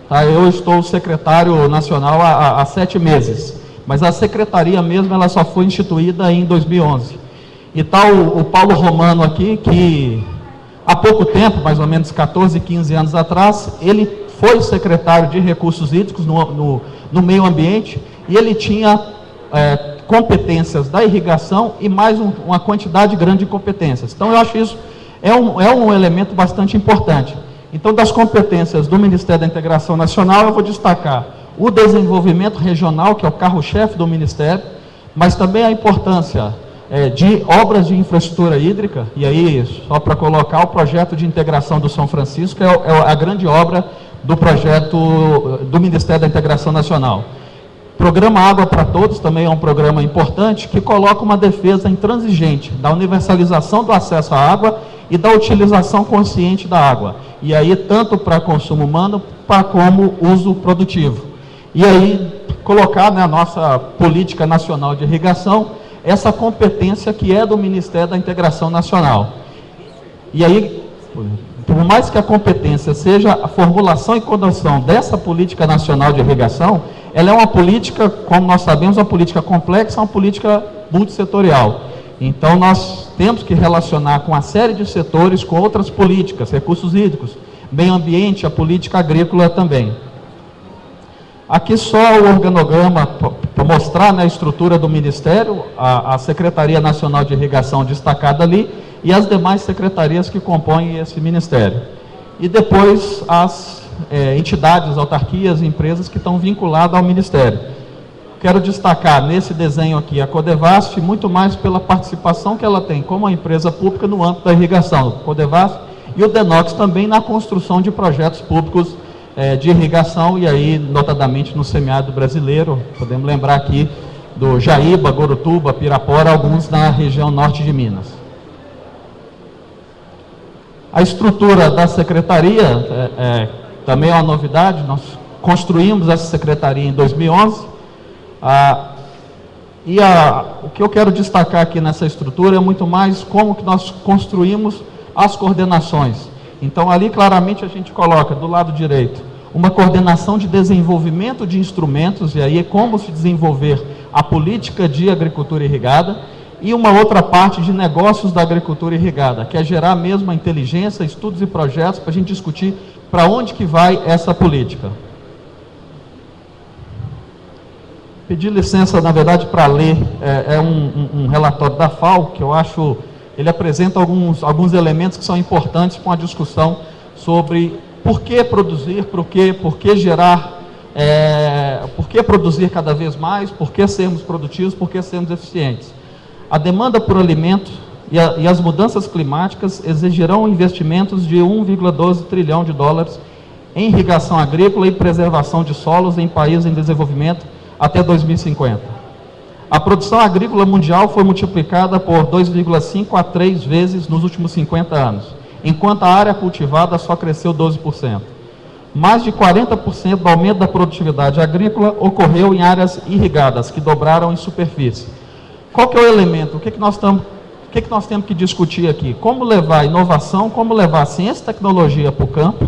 Tá? Eu estou secretário nacional há 7 meses, mas a secretaria mesmo ela só foi instituída em 2011. E está o Paulo Romano aqui, que há pouco tempo, mais ou menos 14, 15 anos atrás, ele foi secretário de Recursos Hídricos no meio ambiente, e ele tinha competências da irrigação e mais uma quantidade grande de competências. Então, eu acho que isso é um elemento bastante importante. Então, das competências do Ministério da Integração Nacional, eu vou destacar o desenvolvimento regional, que é o carro-chefe do Ministério, mas também a importância de obras de infraestrutura hídrica, e aí, só para colocar, o projeto de integração do São Francisco é a grande obra do projeto do Ministério da Integração Nacional. Programa Água para Todos também é um programa importante que coloca uma defesa intransigente da universalização do acesso à água e da utilização consciente da água. E aí, tanto para consumo humano, como uso produtivo. E aí, colocar na nossa política nacional de irrigação essa competência que é do Ministério da Integração Nacional. E aí, por mais que a competência seja a formulação e condução dessa política nacional de irrigação, ela é uma política, como nós sabemos, uma política complexa, uma política multissetorial. Então, nós temos que relacionar com uma série de setores, com outras políticas, recursos hídricos, meio ambiente, a política agrícola também. Aqui só o organograma para mostrar a estrutura do Ministério, a Secretaria Nacional de Irrigação destacada ali, e as demais secretarias que compõem esse Ministério. E depois as entidades, autarquias, empresas que estão vinculadas ao Ministério. Quero destacar nesse desenho aqui a Codevasf, muito mais pela participação que ela tem como uma empresa pública no âmbito da irrigação, Codevasf, e o DENOX também na construção de projetos públicos de irrigação, e aí, notadamente, no semiárido brasileiro, podemos lembrar aqui do Jaíba, Gorutuba, Pirapora, alguns na região norte de Minas. A estrutura da secretaria também é uma novidade, nós construímos essa secretaria em 2011, o que eu quero destacar aqui nessa estrutura é muito mais como que nós construímos as coordenações. Então, ali claramente a gente coloca do lado direito uma coordenação de desenvolvimento de instrumentos, e aí é como se desenvolver a política de agricultura irrigada, e uma outra parte de negócios da agricultura irrigada, que é gerar mesmo a inteligência, estudos e projetos para a gente discutir para onde que vai essa política. Pedi licença, na verdade, para ler um relatório da FAO, que eu acho, ele apresenta alguns elementos que são importantes para uma discussão sobre por que produzir, por que gerar, por que produzir cada vez mais, por que sermos produtivos, por que sermos eficientes. A demanda por alimento e as mudanças climáticas exigirão investimentos de 1,12 trilhão de dólares em irrigação agrícola e preservação de solos em países em desenvolvimento até 2050. A produção agrícola mundial foi multiplicada por 2,5 a 3 vezes nos últimos 50 anos, enquanto a área cultivada só cresceu 12%. Mais de 40% do aumento da produtividade agrícola ocorreu em áreas irrigadas, que dobraram em superfície. Qual que é o elemento? O que nós temos que discutir aqui? Como levar inovação, como levar ciência e tecnologia para o campo,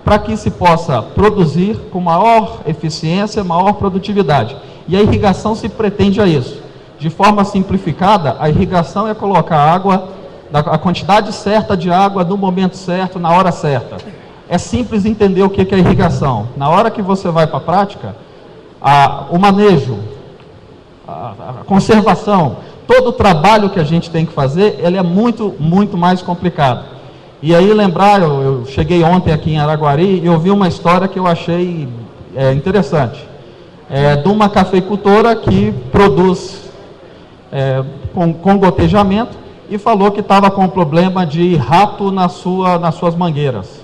para que se possa produzir com maior eficiência, maior produtividade. E a irrigação se pretende a isso. De forma simplificada, a irrigação é colocar água, a quantidade certa de água no momento certo, na hora certa. É simples entender o que é irrigação. Na hora que você vai para a prática, o manejo, a conservação, todo o trabalho que a gente tem que fazer, ele é muito, muito mais complicado. E aí lembrar, eu cheguei ontem aqui em Araguari e ouvi uma história que eu achei interessante. De uma cafeicultora que produz com gotejamento e falou que estava com um problema de rato nas suas mangueiras.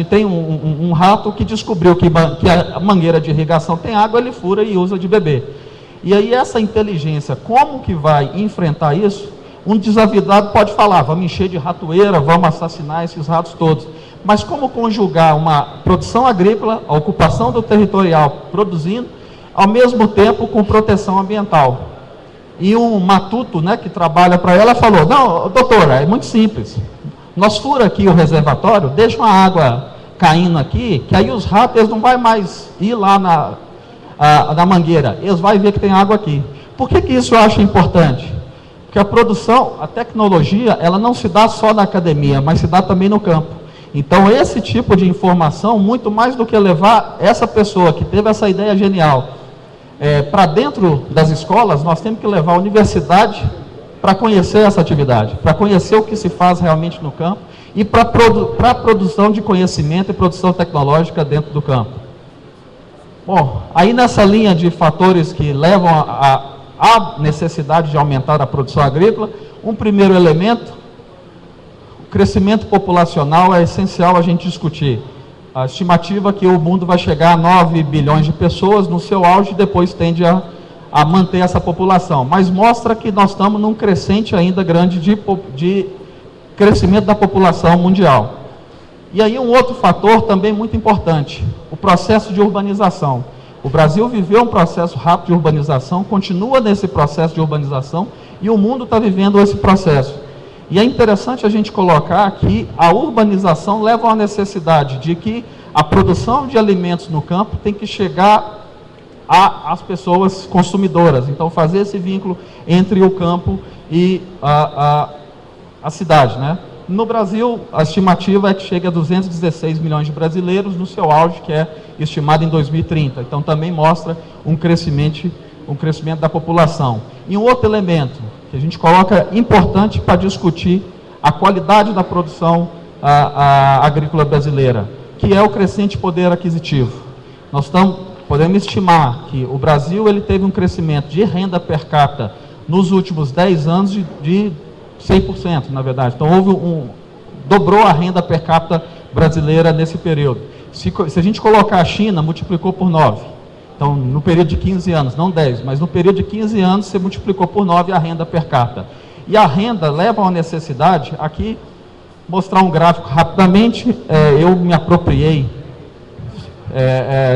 Tem um rato que descobriu que a mangueira de irrigação tem água, ele fura e usa de beber. E aí essa inteligência, como que vai enfrentar isso? Um desavisado pode falar, vamos encher de ratoeira, vamos assassinar esses ratos todos. Mas como conjugar uma produção agrícola, a ocupação do territorial produzindo, ao mesmo tempo com proteção ambiental? E um matuto, que trabalha para ela, falou, não, doutora, é muito simples. Nós fura aqui o reservatório, deixa uma água caindo aqui, que aí os ratos eles não vão mais ir lá na mangueira, eles vão ver que tem água aqui. Por que isso eu acho importante? Porque a produção, a tecnologia, ela não se dá só na academia, mas se dá também no campo. Então, esse tipo de informação, muito mais do que levar essa pessoa que teve essa ideia genial para dentro das escolas, nós temos que levar a universidade para conhecer essa atividade, para conhecer o que se faz realmente no campo e para a produção de conhecimento e produção tecnológica dentro do campo. Bom, aí nessa linha de fatores que levam a necessidade de aumentar a produção agrícola, um primeiro elemento, o crescimento populacional é essencial a gente discutir. A estimativa é que o mundo vai chegar a 9 bilhões de pessoas no seu auge e depois tende a manter essa população. Mas mostra que nós estamos num crescente ainda grande de crescimento da população mundial. E aí um outro fator também muito importante, o processo de urbanização. O Brasil viveu um processo rápido de urbanização, continua nesse processo de urbanização e o mundo está vivendo esse processo. E é interessante a gente colocar que a urbanização leva à necessidade de que a produção de alimentos no campo tem que chegar às pessoas consumidoras. Então, fazer esse vínculo entre o campo e a cidade, né? No Brasil, a estimativa é que chega a 216 milhões de brasileiros no seu auge, que é estimado em 2030. Então, também mostra um crescimento da população. E um outro elemento que a gente coloca importante para discutir a qualidade da produção agrícola brasileira, que é o crescente poder aquisitivo. Nós podemos estimar que o Brasil ele teve um crescimento de renda per capita nos últimos 10 anos de 100%, na verdade. Então, dobrou a renda per capita brasileira nesse período. Se a gente colocar a China, multiplicou por 9. Então, no período de 15 anos, não 10, mas no período de 15 anos, você multiplicou por 9 a renda per capita. E a renda leva a uma necessidade, aqui, mostrar um gráfico rapidamente, eu me apropriei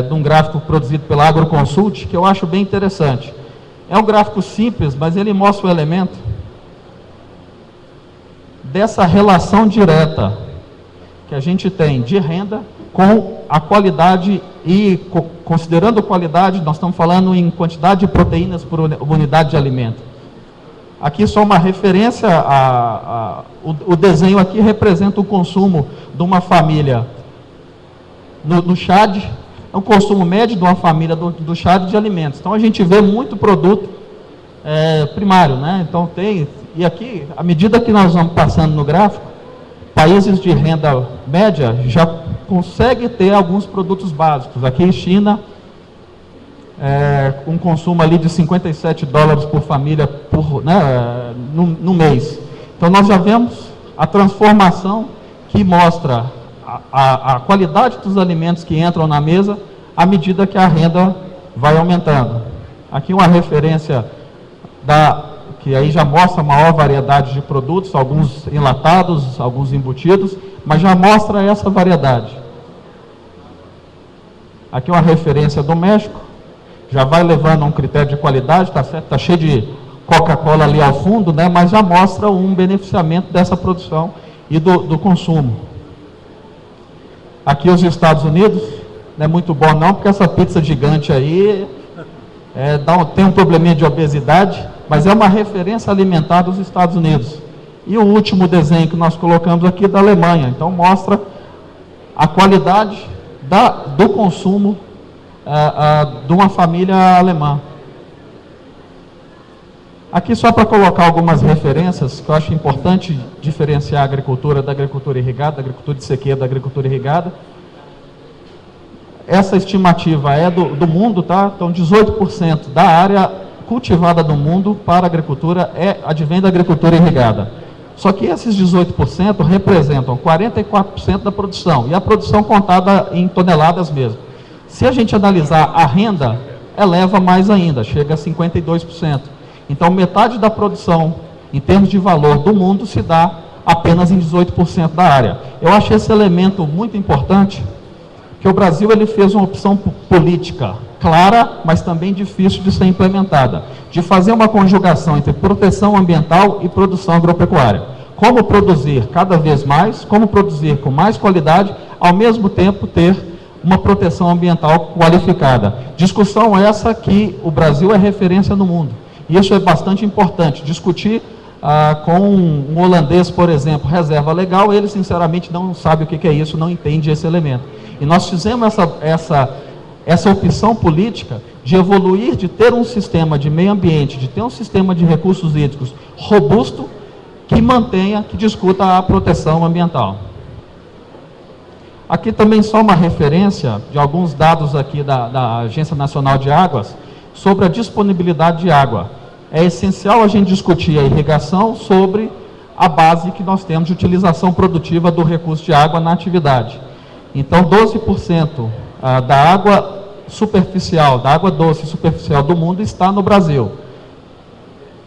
de um gráfico produzido pela Agroconsult, que eu acho bem interessante. É um gráfico simples, mas ele mostra o elemento dessa relação direta que a gente tem de renda com a qualidade e, considerando qualidade, nós estamos falando em quantidade de proteínas por unidade de alimento. Aqui só uma referência, o desenho aqui representa o consumo de uma família no Chad, é o consumo médio de uma família do Chad de alimentos. Então a gente vê muito produto primário, né? Então e aqui, à medida que nós vamos passando no gráfico, países de renda média já conseguem ter alguns produtos básicos. Aqui, China, um consumo ali de $57 por família no mês. Então, nós já vemos a transformação que mostra a qualidade dos alimentos que entram na mesa à medida que a renda vai aumentando. Aqui uma referência que aí já mostra a maior variedade de produtos, alguns enlatados, alguns embutidos, mas já mostra essa variedade. Aqui uma referência do México, já vai levando a um critério de qualidade, tá certo? Tá cheio de Coca-Cola ali ao fundo, né? Mas já mostra um beneficiamento dessa produção e do consumo. Aqui os Estados Unidos, não é muito bom não, porque essa pizza gigante aí tem um probleminha de obesidade, mas é uma referência alimentar dos Estados Unidos. E o último desenho que nós colocamos aqui é da Alemanha. Então mostra a qualidade do consumo de uma família alemã. Aqui só para colocar algumas referências, que eu acho importante diferenciar a agricultura da agricultura irrigada, da agricultura de sequeira da agricultura irrigada. Essa estimativa é do mundo, tá? Então 18% da área cultivada do mundo para a agricultura advém da agricultura irrigada. Só que esses 18% representam 44% da produção, e a produção contada em toneladas mesmo. Se a gente analisar a renda, eleva mais ainda, chega a 52%. Então, metade da produção, em termos de valor do mundo, se dá apenas em 18% da área. Eu acho esse elemento muito importante, que o Brasil ele fez uma opção política clara, mas também difícil de ser implementada, de fazer uma conjugação entre proteção ambiental e produção agropecuária. Como produzir cada vez mais, como produzir com mais qualidade, ao mesmo tempo ter uma proteção ambiental qualificada. Discussão essa que o Brasil é referência no mundo. E isso é bastante importante. Discutir com um holandês, por exemplo, reserva legal, ele sinceramente não sabe o que é isso, não entende esse elemento. E nós fizemos essa opção política de evoluir, de ter um sistema de meio ambiente, de ter um sistema de recursos hídricos robusto, que mantenha, que discuta a proteção ambiental. Aqui também só uma referência de alguns dados aqui da Agência Nacional de Águas sobre a disponibilidade de água. É essencial a gente discutir a irrigação sobre a base que nós temos de utilização produtiva do recurso de água na atividade. Então, 12% da água superficial, da água doce superficial do mundo está no Brasil.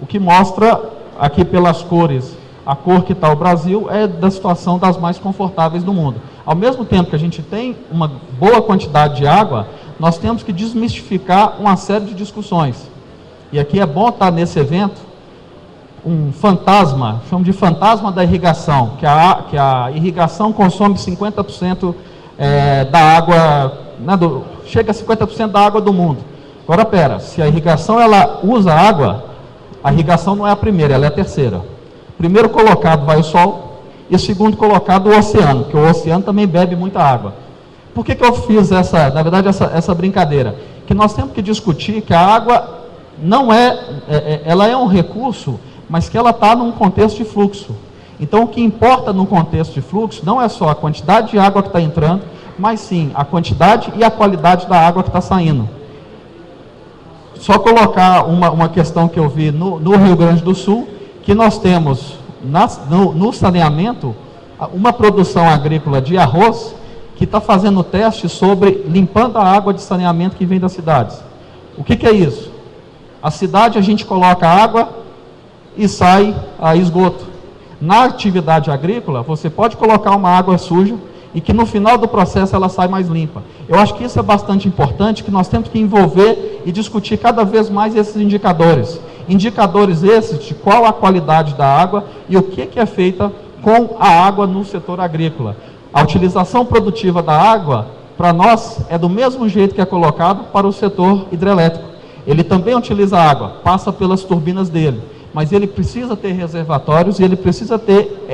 O que mostra, aqui pelas cores, a cor que está o Brasil é da situação das mais confortáveis do mundo. Ao mesmo tempo que a gente tem uma boa quantidade de água, nós temos que desmistificar uma série de discussões. E aqui é bom estar nesse evento, um fantasma, chamo de fantasma da irrigação, que a irrigação consome 50% da água, né, chega a 50% da água do mundo. Agora, se a irrigação ela usa água, a irrigação não é a primeira, ela é a terceira. Primeiro colocado vai o sol e o segundo colocado o oceano, porque o oceano também bebe muita água. Por que eu fiz essa brincadeira? Que nós temos que discutir que a água não ela é um recurso, mas que ela está num contexto de fluxo. Então, o que importa no contexto de fluxo não é só a quantidade de água que está entrando, mas sim a quantidade e a qualidade da água que está saindo. Só colocar uma questão que eu vi no Rio Grande do Sul, que nós temos no saneamento uma produção agrícola de arroz que está fazendo teste sobre limpando a água de saneamento que vem das cidades. O que é isso? A cidade a gente coloca água e sai a esgoto. Na atividade agrícola, você pode colocar uma água suja e que no final do processo ela sai mais limpa. Eu acho que isso é bastante importante, que nós temos que envolver e discutir cada vez mais esses indicadores. Indicadores esses de qual a qualidade da água e o que é feita com a água no setor agrícola. A utilização produtiva da água, para nós, é do mesmo jeito que é colocado para o setor hidrelétrico. Ele também utiliza água, passa pelas turbinas dele, mas ele precisa ter reservatórios e ele precisa ter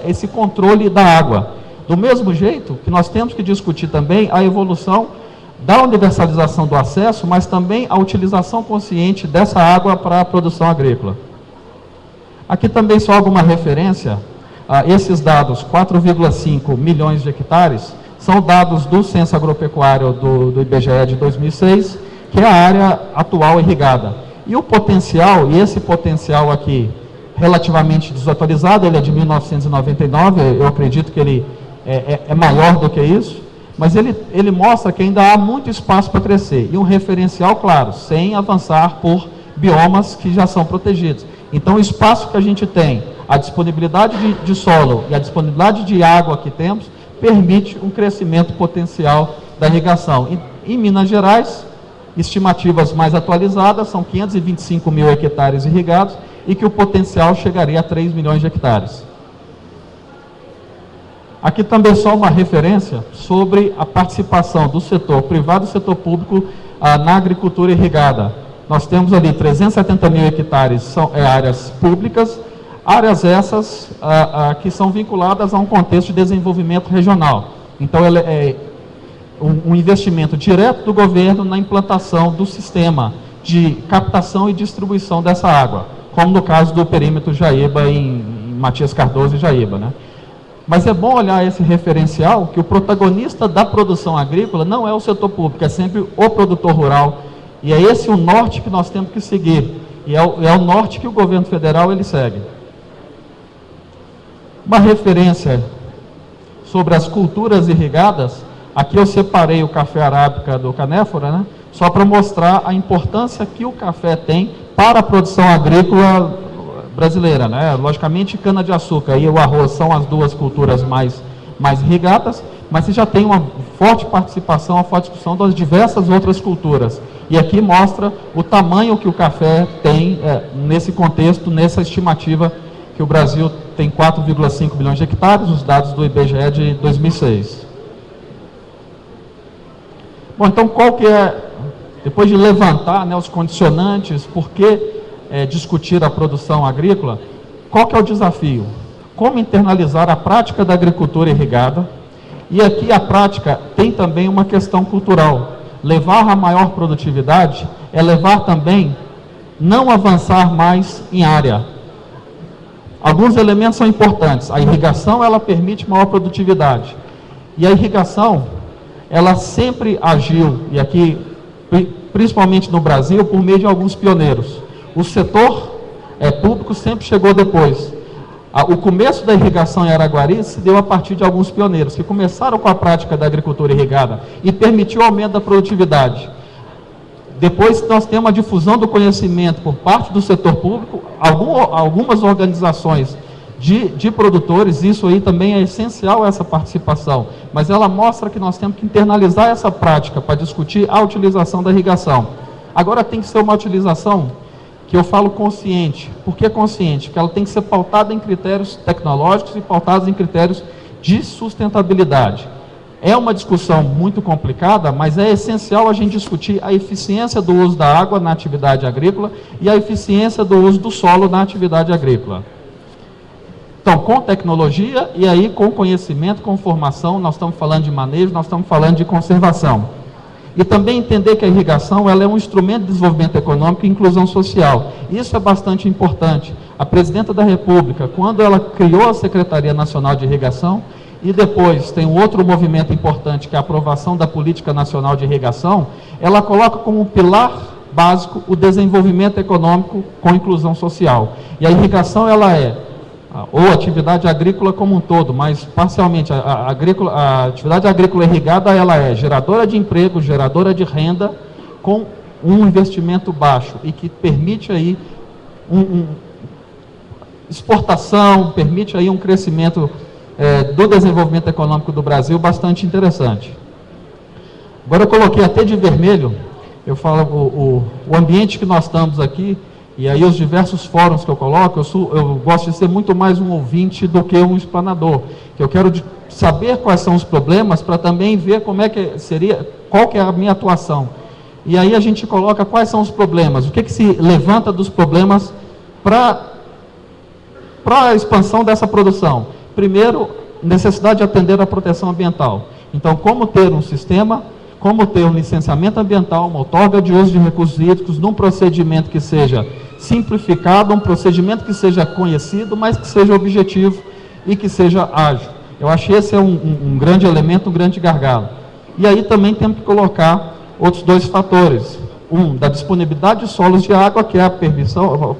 esse controle da água. Do mesmo jeito que nós temos que discutir também a evolução da universalização do acesso, mas também a utilização consciente dessa água para a produção agrícola. Aqui também só alguma referência a esses dados, 4,5 milhões de hectares, são dados do Censo Agropecuário do IBGE de 2006, que é a área atual irrigada. E o potencial, e esse potencial aqui, relativamente desatualizado, ele é de 1999, eu acredito que ele é maior do que isso, mas ele mostra que ainda há muito espaço para crescer, e um referencial, claro, sem avançar por biomas que já são protegidos. Então, o espaço que a gente tem, a disponibilidade de solo e a disponibilidade de água que temos, permite um crescimento potencial da irrigação. Em Minas Gerais, estimativas mais atualizadas, são 525 mil hectares irrigados, e que o potencial chegaria a 3 milhões de hectares. Aqui também só uma referência sobre a participação do setor privado e do setor público na agricultura irrigada. Nós temos ali 370 mil hectares, são áreas públicas, áreas essas que são vinculadas a um contexto de desenvolvimento regional. Então, ele é um investimento direto do governo na implantação do sistema de captação e distribuição dessa água, como no caso do perímetro Jaíba, em Matias Cardoso e Jaíba, né? Mas é bom olhar esse referencial, que o protagonista da produção agrícola não é o setor público, é sempre o produtor rural. E é esse o norte que nós temos que seguir. E é o norte que o governo federal ele segue. Uma referência sobre as culturas irrigadas, aqui eu separei o café arábica do canéfora, né? Só para mostrar a importância que o café tem para a produção agrícola brasileira, né? Logicamente, cana-de-açúcar e o arroz são as duas culturas mais irrigadas, mas você já tem uma forte participação, uma forte discussão das diversas outras culturas. E aqui mostra o tamanho que o café tem nesse contexto, nessa estimativa que o Brasil tem 4,5 milhões de hectares, os dados do IBGE de 2006. Bom, então qual que é, depois de levantar, né, os condicionantes, por que discutir a produção agrícola, qual que é o desafio? Como internalizar a prática da agricultura irrigada? E aqui a prática tem também uma questão cultural. Levar a maior produtividade é levar também, não avançar mais em área. Alguns elementos são importantes. A irrigação, ela permite maior produtividade. E a irrigação, ela sempre agiu, e aqui, principalmente no Brasil, por meio de alguns pioneiros. O setor público sempre chegou depois. O começo da irrigação em Araguari se deu a partir de alguns pioneiros, que começaram com a prática da agricultura irrigada e permitiu o aumento da produtividade. Depois nós temos a difusão do conhecimento por parte do setor público, algumas organizações de produtores, isso aí também é essencial, essa participação, mas ela mostra que nós temos que internalizar essa prática para discutir a utilização da irrigação. Agora tem que ser uma utilização que eu falo consciente. Por que consciente? Porque ela tem que ser pautada em critérios tecnológicos e pautados em critérios de sustentabilidade. É uma discussão muito complicada, mas é essencial a gente discutir a eficiência do uso da água na atividade agrícola e a eficiência do uso do solo na atividade agrícola. Então, com tecnologia e aí com conhecimento, com formação, nós estamos falando de manejo, nós estamos falando de conservação. E também entender que a irrigação ela é um instrumento de desenvolvimento econômico e inclusão social. Isso é bastante importante. A Presidenta da República, quando ela criou a Secretaria Nacional de Irrigação, e depois tem um outro movimento importante, que é a aprovação da Política Nacional de Irrigação, ela coloca como pilar básico o desenvolvimento econômico com inclusão social. E a irrigação ela ou atividade agrícola como um todo, mas parcialmente a atividade agrícola irrigada ela é geradora de emprego, geradora de renda, com um investimento baixo e que permite aí exportação, permite aí um crescimento do desenvolvimento econômico do Brasil bastante interessante. Agora eu coloquei até de vermelho, eu falo o ambiente que nós estamos aqui. E aí os diversos fóruns que eu coloco, eu gosto de ser muito mais um ouvinte do que um explanador. Eu quero saber quais são os problemas para também ver como é que seria, qual que é a minha atuação. E aí a gente coloca quais são os problemas, o que se levanta dos problemas para a expansão dessa produção. Primeiro, necessidade de atender à proteção ambiental. Então, como ter um sistema, como ter um licenciamento ambiental, uma outorga de uso de recursos hídricos, num procedimento que seja simplificado, um procedimento que seja conhecido, mas que seja objetivo e que seja ágil. Eu acho que esse é um grande elemento, um grande gargalo. E aí também temos que colocar outros dois fatores. Da disponibilidade de solos de água, que é a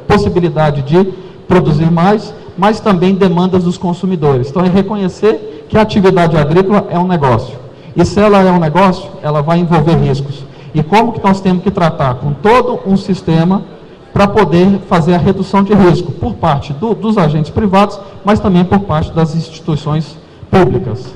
possibilidade de produzir mais, mas também demandas dos consumidores. Então é reconhecer que a atividade agrícola é um negócio. E se ela é um negócio, ela vai envolver riscos. E como que nós temos que tratar com todo um sistema para poder fazer a redução de risco por parte dos agentes privados, mas também por parte das instituições públicas.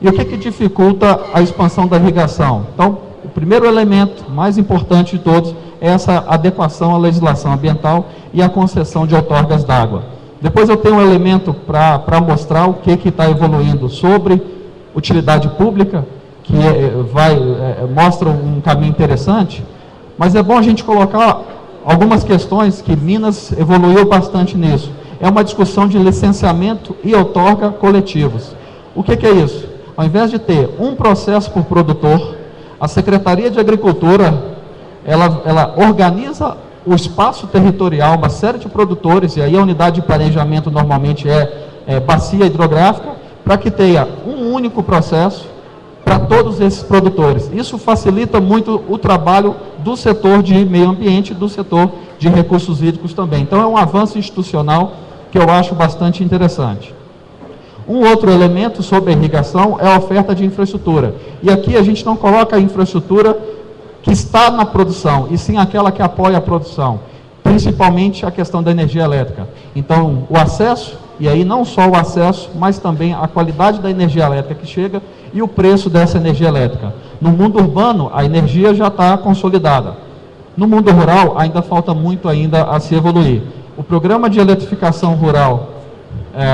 E o que dificulta a expansão da irrigação? Então, o primeiro elemento, mais importante de todos, é essa adequação à legislação ambiental e a concessão de outorgas d'água. Depois eu tenho um elemento para mostrar o que está evoluindo sobre utilidade pública, que mostra um caminho interessante, mas é bom a gente colocar algumas questões que Minas evoluiu bastante nisso. É uma discussão de licenciamento e outorga coletivos. O que é isso? Ao invés de ter um processo por produtor, a Secretaria de Agricultura, ela organiza o espaço territorial, uma série de produtores, e aí a unidade de planejamento normalmente é bacia hidrográfica, para que tenha um único processo para todos esses produtores. Isso facilita muito o trabalho do setor de meio ambiente e do setor de recursos hídricos também. Então é um avanço institucional que eu acho bastante interessante. Um outro elemento sobre a irrigação é a oferta de infraestrutura. E aqui a gente não coloca a infraestrutura que está na produção, e sim aquela que apoia a produção, principalmente a questão da energia elétrica. Então, o acesso, e aí não só o acesso, mas também a qualidade da energia elétrica que chega e o preço dessa energia elétrica. No mundo urbano, a energia já está consolidada. No mundo rural, ainda falta muito ainda a se evoluir. O programa de eletrificação rural,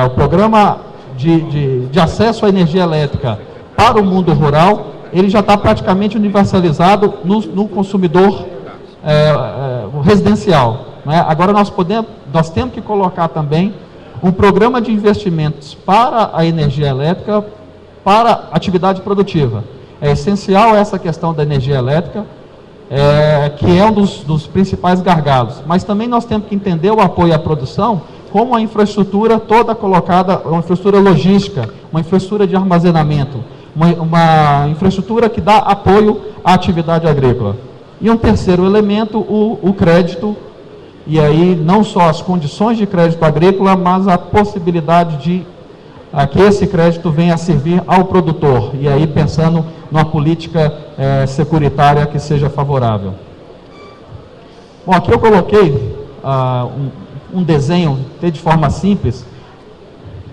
o programa de acesso à energia elétrica para o mundo rural, ele já está praticamente universalizado no consumidor residencial, né? Agora nós temos que colocar também um programa de investimentos para a energia elétrica, para a atividade produtiva. É essencial essa questão da energia elétrica, que é um dos principais gargalos. Mas também nós temos que entender o apoio à produção como a infraestrutura toda colocada, uma infraestrutura logística, uma infraestrutura de armazenamento, uma infraestrutura que dá apoio à atividade agrícola. E um terceiro elemento, o crédito, e aí não só as condições de crédito agrícola, mas a possibilidade de que esse crédito venha a servir ao produtor, e aí pensando numa política securitária que seja favorável. Bom, aqui eu coloquei um desenho de forma simples,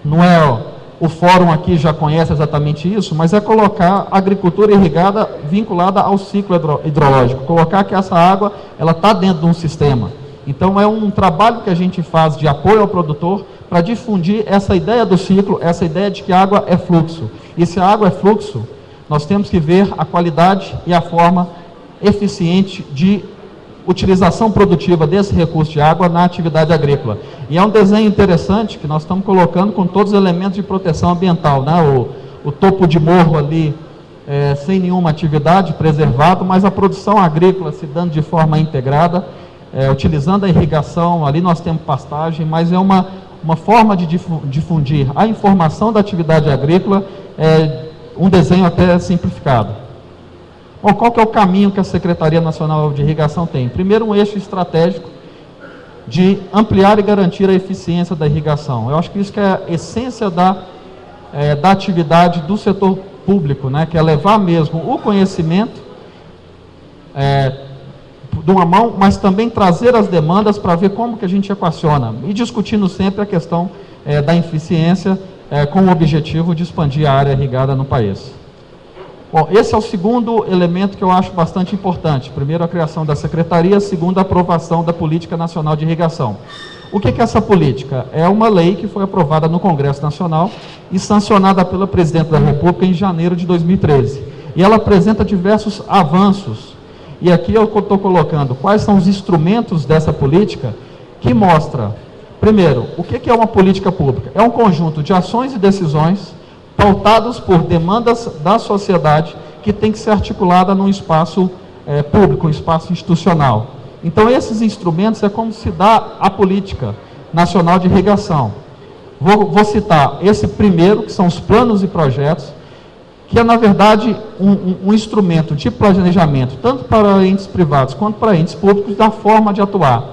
não é o fórum aqui já conhece exatamente isso, mas é colocar a agricultura irrigada vinculada ao ciclo hidrológico, colocar que essa água ela está dentro de um sistema. Então é um trabalho que a gente faz de apoio ao produtor para difundir essa ideia do ciclo, essa ideia de que a água é fluxo. E se a água é fluxo, nós temos que ver a qualidade e a forma eficiente de utilização produtiva desse recurso de água na atividade agrícola. E é um desenho interessante que nós estamos colocando com todos os elementos de proteção ambiental, né? O topo de morro ali sem nenhuma atividade, preservado, mas a produção agrícola se dando de forma integrada, utilizando a irrigação, ali nós temos pastagem, mas é uma forma de difundir a informação da atividade agrícola, um desenho até simplificado. Bom, qual que é o caminho que a Secretaria Nacional de Irrigação tem? Primeiro, um eixo estratégico de ampliar e garantir a eficiência da irrigação. Eu acho que isso que é a essência da atividade do setor público, né? Que é levar mesmo o conhecimento de uma mão, mas também trazer as demandas para ver como que a gente equaciona, e discutindo sempre a questão da eficiência com o objetivo de expandir a área irrigada no país. Bom, esse é o segundo elemento que eu acho bastante importante. Primeiro, a criação da Secretaria. Segundo, a aprovação da Política Nacional de Irrigação. O que é essa política? É uma lei que foi aprovada no Congresso Nacional e sancionada pela Presidente da República em janeiro de 2013. E ela apresenta diversos avanços. E aqui eu estou colocando quais são os instrumentos dessa política que mostra, primeiro, o que é uma política pública? É um conjunto de ações e decisões pautados por demandas da sociedade que tem que ser articulada num espaço público, um espaço institucional. Então, esses instrumentos é como se dá a Política Nacional de Irrigação. Vou citar esse primeiro, que são os planos e projetos, que é, na verdade, um instrumento de planejamento, tanto para entes privados quanto para entes públicos, da forma de atuar.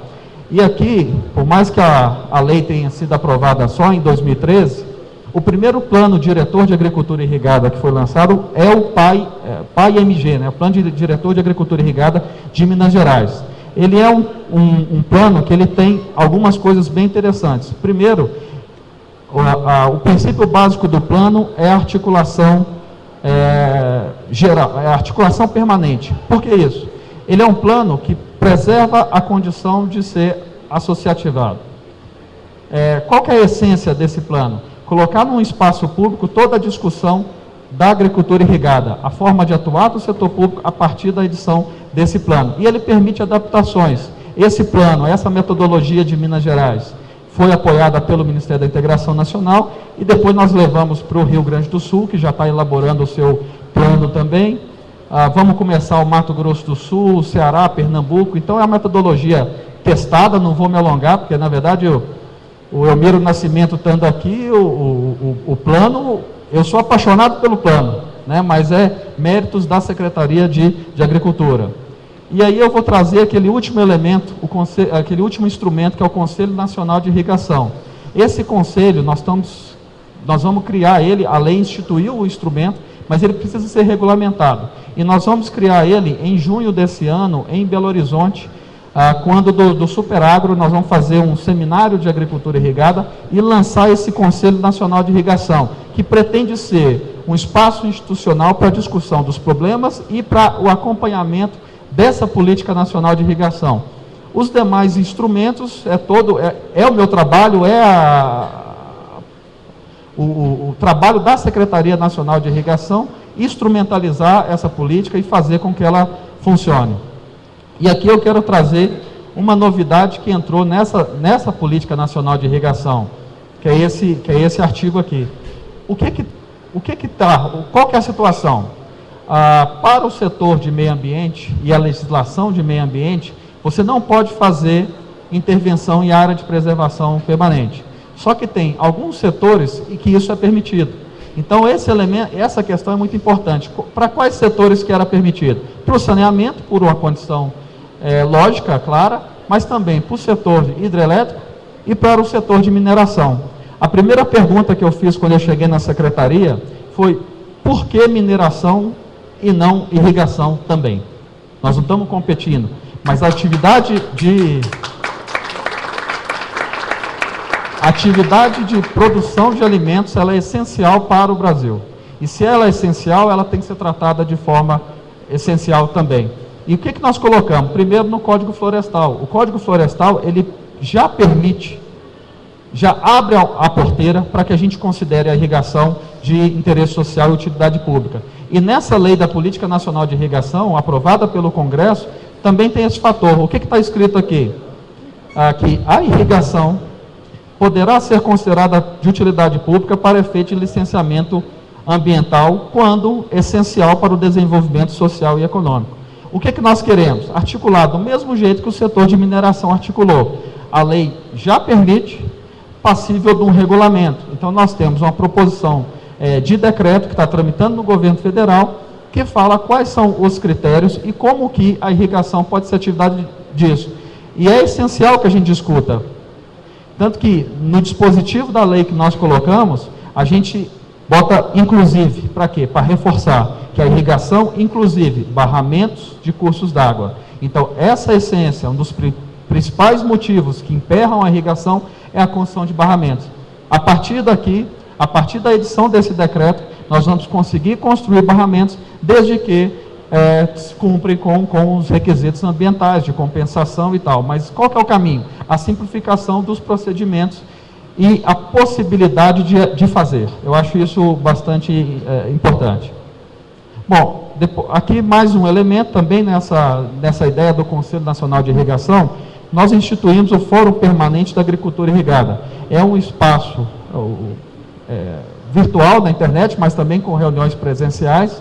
E aqui, por mais que a lei tenha sido aprovada só em 2013, o primeiro plano diretor de agricultura irrigada que foi lançado é o PAI-MG, né? O Plano Diretor de Agricultura Irrigada de Minas Gerais. Ele é um plano que ele tem algumas coisas bem interessantes. Primeiro, o princípio básico do plano é a articulação geral, é a articulação permanente. Por que isso? Ele é um plano que preserva a condição de ser associativado. Qual que é a essência desse plano? Colocar num espaço público toda a discussão da agricultura irrigada, a forma de atuar do setor público a partir da edição desse plano. E ele permite adaptações. Esse plano, essa metodologia de Minas Gerais, foi apoiada pelo Ministério da Integração Nacional, e depois nós levamos para o Rio Grande do Sul, que já está elaborando o seu plano também. Vamos começar o Mato Grosso do Sul, Ceará, Pernambuco. Então é uma metodologia testada, não vou me alongar, porque na verdade o Elmiro Nascimento estando aqui, o plano, eu sou apaixonado pelo plano, né, mas é méritos da Secretaria de Agricultura. E aí eu vou trazer aquele último elemento, aquele último instrumento, que é o Conselho Nacional de Irrigação. Esse conselho, nós vamos criar ele, a lei instituiu o instrumento, mas ele precisa ser regulamentado. E nós vamos criar ele em junho desse ano, em Belo Horizonte, quando do Superagro nós vamos fazer um seminário de agricultura irrigada e lançar esse Conselho Nacional de Irrigação, que pretende ser um espaço institucional para a discussão dos problemas e para o acompanhamento dessa Política Nacional de Irrigação. Os demais instrumentos, o meu trabalho, o trabalho da Secretaria Nacional de Irrigação, instrumentalizar essa política e fazer com que ela funcione. E aqui eu quero trazer uma novidade que entrou nessa Política Nacional de Irrigação, que é esse artigo aqui. Qual que é a situação? Para o setor de meio ambiente e a legislação de meio ambiente, você não pode fazer intervenção em área de preservação permanente. Só que tem alguns setores em que isso é permitido. Então, essa questão é muito importante. Para quais setores que era permitido? Para o saneamento, por uma condição lógica, clara, mas também para o setor hidrelétrico e para o setor de mineração. A primeira pergunta que eu fiz quando eu cheguei na secretaria foi: por que mineração e não irrigação também? Nós não estamos competindo, mas a atividade de produção de alimentos, ela é essencial para o Brasil. E se ela é essencial, ela tem que ser tratada de forma essencial também. E o que nós colocamos? Primeiro, no Código Florestal. O Código Florestal, ele já permite, já abre a porteira para que a gente considere a irrigação de interesse social e utilidade pública. E nessa lei da Política Nacional de Irrigação, aprovada pelo Congresso, também tem esse fator. O que está escrito aqui? Que a irrigação poderá ser considerada de utilidade pública para efeito de licenciamento ambiental, quando essencial para o desenvolvimento social e econômico. O que nós queremos? Articular do mesmo jeito que o setor de mineração articulou. A lei já permite, passível de um regulamento. Então, nós temos uma proposição de decreto que está tramitando no governo federal, que fala quais são os critérios e como que a irrigação pode ser atividade disso. E é essencial que a gente discuta. Tanto que, no dispositivo da lei que nós colocamos, a gente bota inclusive, para quê? Para reforçar que a irrigação, inclusive, barramentos de cursos d'água. Então, essa essência, um dos principais motivos que emperram a irrigação é a construção de barramentos. A partir daqui, a partir da edição desse decreto, nós vamos conseguir construir barramentos, desde que cumprem com os requisitos ambientais, de compensação e tal. Mas qual que é o caminho? A simplificação dos procedimentos e a possibilidade de fazer. Eu acho isso bastante importante. Bom, aqui mais um elemento também nessa ideia do Conselho Nacional de Irrigação. Nós instituímos o Fórum Permanente da Agricultura Irrigada. É um espaço virtual na internet, mas também com reuniões presenciais,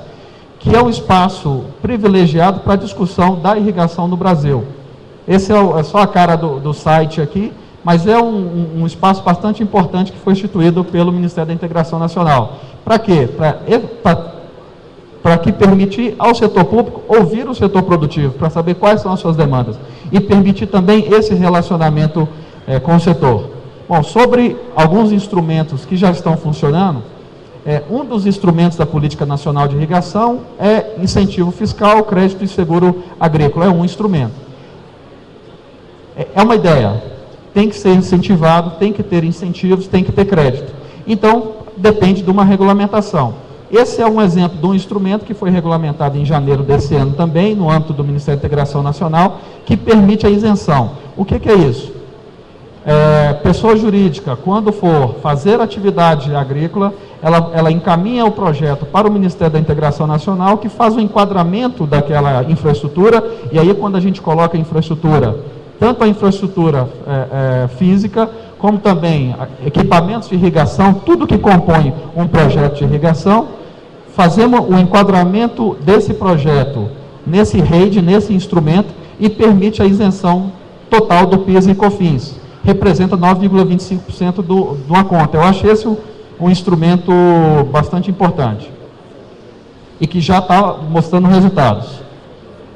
que é um espaço privilegiado para a discussão da irrigação no Brasil. Esse é só a cara do site aqui, mas é um espaço bastante importante que foi instituído pelo Ministério da Integração Nacional. Para quê? Para que permitir ao setor público ouvir o setor produtivo, para saber quais são as suas demandas, e permitir também esse relacionamento com o setor. Bom, sobre alguns instrumentos que já estão funcionando, um dos instrumentos da Política Nacional de Irrigação é incentivo fiscal, crédito e seguro agrícola. É um instrumento. É uma ideia. Tem que ser incentivado, tem que ter incentivos, tem que ter crédito. Então, depende de uma regulamentação. Esse é um exemplo de um instrumento que foi regulamentado em janeiro desse ano também, no âmbito do Ministério da Integração Nacional, que permite a isenção. O que é isso? Pessoa jurídica, quando for fazer atividade agrícola, ela encaminha o projeto para o Ministério da Integração Nacional, que faz o enquadramento daquela infraestrutura, e aí quando a gente coloca a infraestrutura, tanto a infraestrutura física, como também equipamentos de irrigação, tudo que compõe um projeto de irrigação, fazemos o enquadramento desse projeto nesse REID, nesse instrumento, e permite a isenção total do PIS e COFINS. Representa 9,25% de uma conta. Eu acho esse um instrumento bastante importante e que já está mostrando resultados.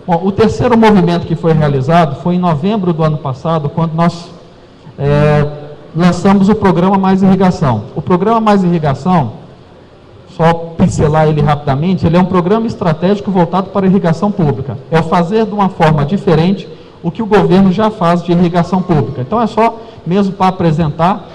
Bom, o terceiro movimento que foi realizado foi em novembro do ano passado, quando nós lançamos o Programa Mais Irrigação. O Programa Mais Irrigação, só pincelar ele rapidamente, ele é um programa estratégico voltado para a irrigação pública. É o fazer de uma forma diferente o que o governo já faz de irrigação pública. Então, é só mesmo para apresentar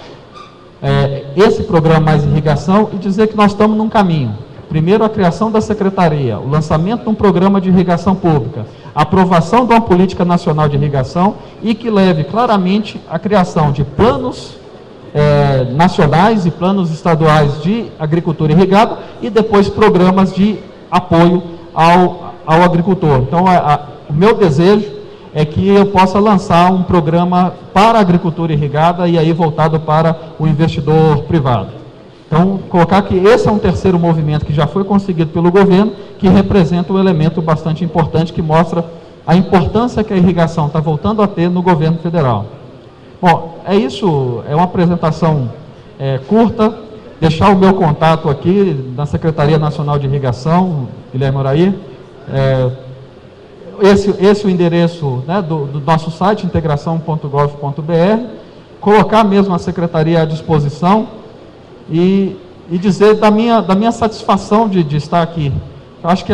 esse Programa Mais Irrigação e dizer que nós estamos num caminho. Primeiro, a criação da secretaria, o lançamento de um programa de irrigação pública, a aprovação de uma política nacional de irrigação e que leve claramente à criação de planos nacionais e planos estaduais de agricultura irrigada e depois programas de apoio ao agricultor. Então, o meu desejo é que eu possa lançar um programa para a agricultura irrigada e aí voltado para o investidor privado. Então, colocar que esse é um terceiro movimento que já foi conseguido pelo governo, que representa um elemento bastante importante, que mostra a importância que a irrigação está voltando a ter no governo federal. Bom, é isso, é uma apresentação curta, deixar o meu contato aqui na Secretaria Nacional de Irrigação, Guilherme Oraí, esse é o endereço, né, do nosso site, integração.gov.br, colocar mesmo a Secretaria à disposição e dizer da minha satisfação de estar aqui. Eu acho que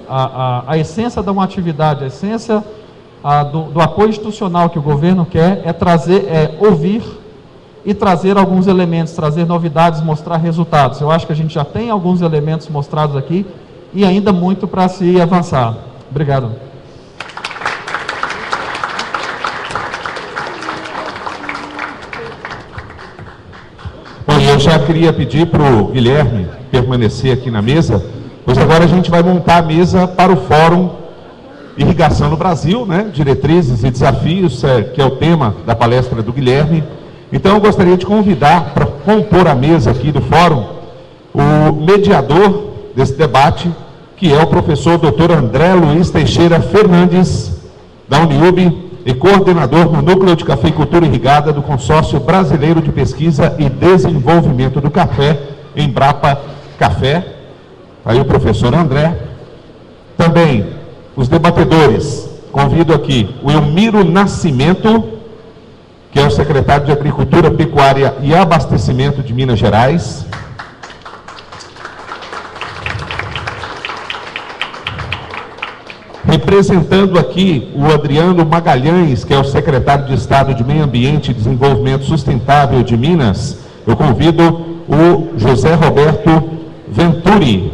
a essência da uma atividade, a essência do apoio institucional que o governo quer é ouvir e trazer alguns elementos, trazer novidades, mostrar resultados. Eu acho que a gente já tem alguns elementos mostrados aqui e ainda muito para se avançar. Obrigado. Bom, eu já queria pedir para o Guilherme permanecer aqui na mesa, pois agora a gente vai montar a mesa para o Fórum Irrigação no Brasil, né? Diretrizes e desafios, que é o tema da palestra do Guilherme. Então, eu gostaria de convidar para compor a mesa aqui do Fórum o mediador desse debate, que é o professor Dr. André Luiz Teixeira Fernandes, da Uniub, e coordenador no Núcleo de Cafeicultura Irrigada do Consórcio Brasileiro de Pesquisa e Desenvolvimento do Café, Embrapa Café. Aí o professor André. Também os debatedores, convido aqui o Elmiro Nascimento, que é o secretário de Agricultura, Pecuária e Abastecimento de Minas Gerais. Representando aqui o Adriano Magalhães, que é o secretário de Estado de Meio Ambiente e Desenvolvimento Sustentável de Minas, eu convido o José Roberto Venturi.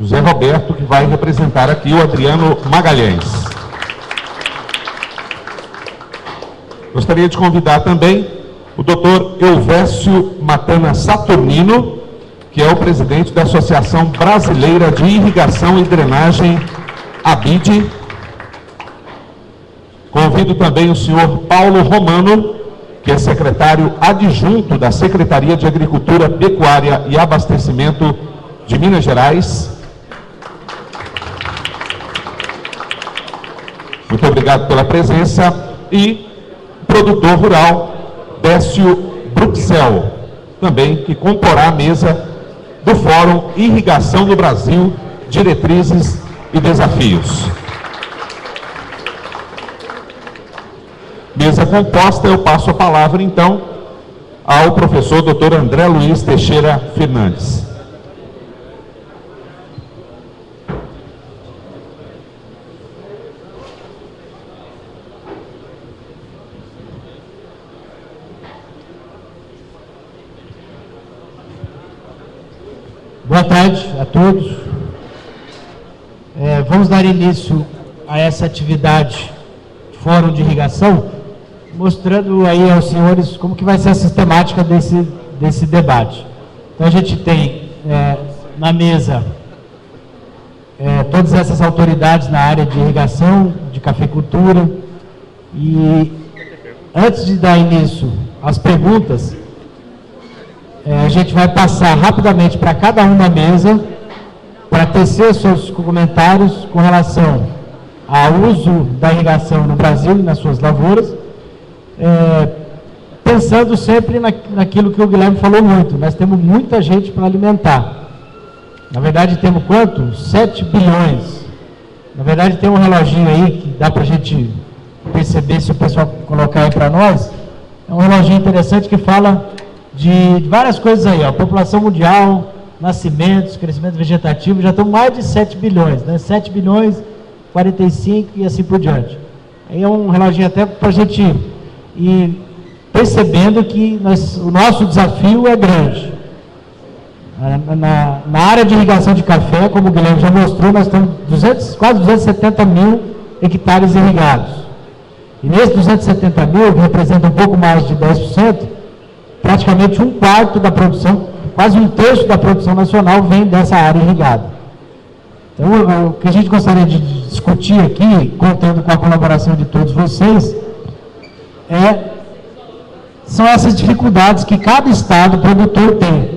José Roberto, que vai representar aqui o Adriano Magalhães. Gostaria de convidar também o Dr. Elvésio Matana Saturnino, que é o presidente da Associação Brasileira de Irrigação e Drenagem, ABID. Convido também o senhor Paulo Romano, que é secretário adjunto da Secretaria de Agricultura, Pecuária e Abastecimento de Minas Gerais. Muito obrigado pela presença. E produtor rural, Décio Bruxel, também, que comporá a mesa do Fórum Irrigação do Brasil, Diretrizes e Desafios. Mesa composta, eu passo a palavra, então, ao professor Dr. André Luiz Teixeira Fernandes. Boa tarde a todos. Vamos dar início a essa atividade de Fórum de Irrigação, mostrando aí aos senhores como que vai ser a sistemática desse debate. Então a gente tem na mesa todas essas autoridades na área de irrigação, de cafeicultura, e antes de dar início às perguntas, a gente vai passar rapidamente para cada um na mesa para tecer seus comentários com relação ao uso da irrigação no Brasil e nas suas lavouras, pensando sempre naquilo que o Guilherme falou muito. Nós temos muita gente para alimentar. Na verdade, temos quanto? 7 bilhões. Na verdade, tem um reloginho aí que dá para a gente perceber, se o pessoal colocar aí para nós. É um reloginho interessante que fala de várias coisas aí, ó, população mundial, nascimentos, crescimento vegetativo, já estão mais de 7 bilhões, né? 7 bilhões, 45 e assim por diante. Aí é um reloginho até para a gente ir percebendo que o nosso desafio é grande. Na área de irrigação de café, como o Guilherme já mostrou, nós temos quase 270 mil hectares irrigados. E nesses 270 mil, que representa um pouco mais de 10%, praticamente um quarto da produção, quase um terço da produção nacional vem dessa área irrigada. Então, o que a gente gostaria de discutir aqui, contando com a colaboração de todos vocês, são essas dificuldades que cada estado produtor tem.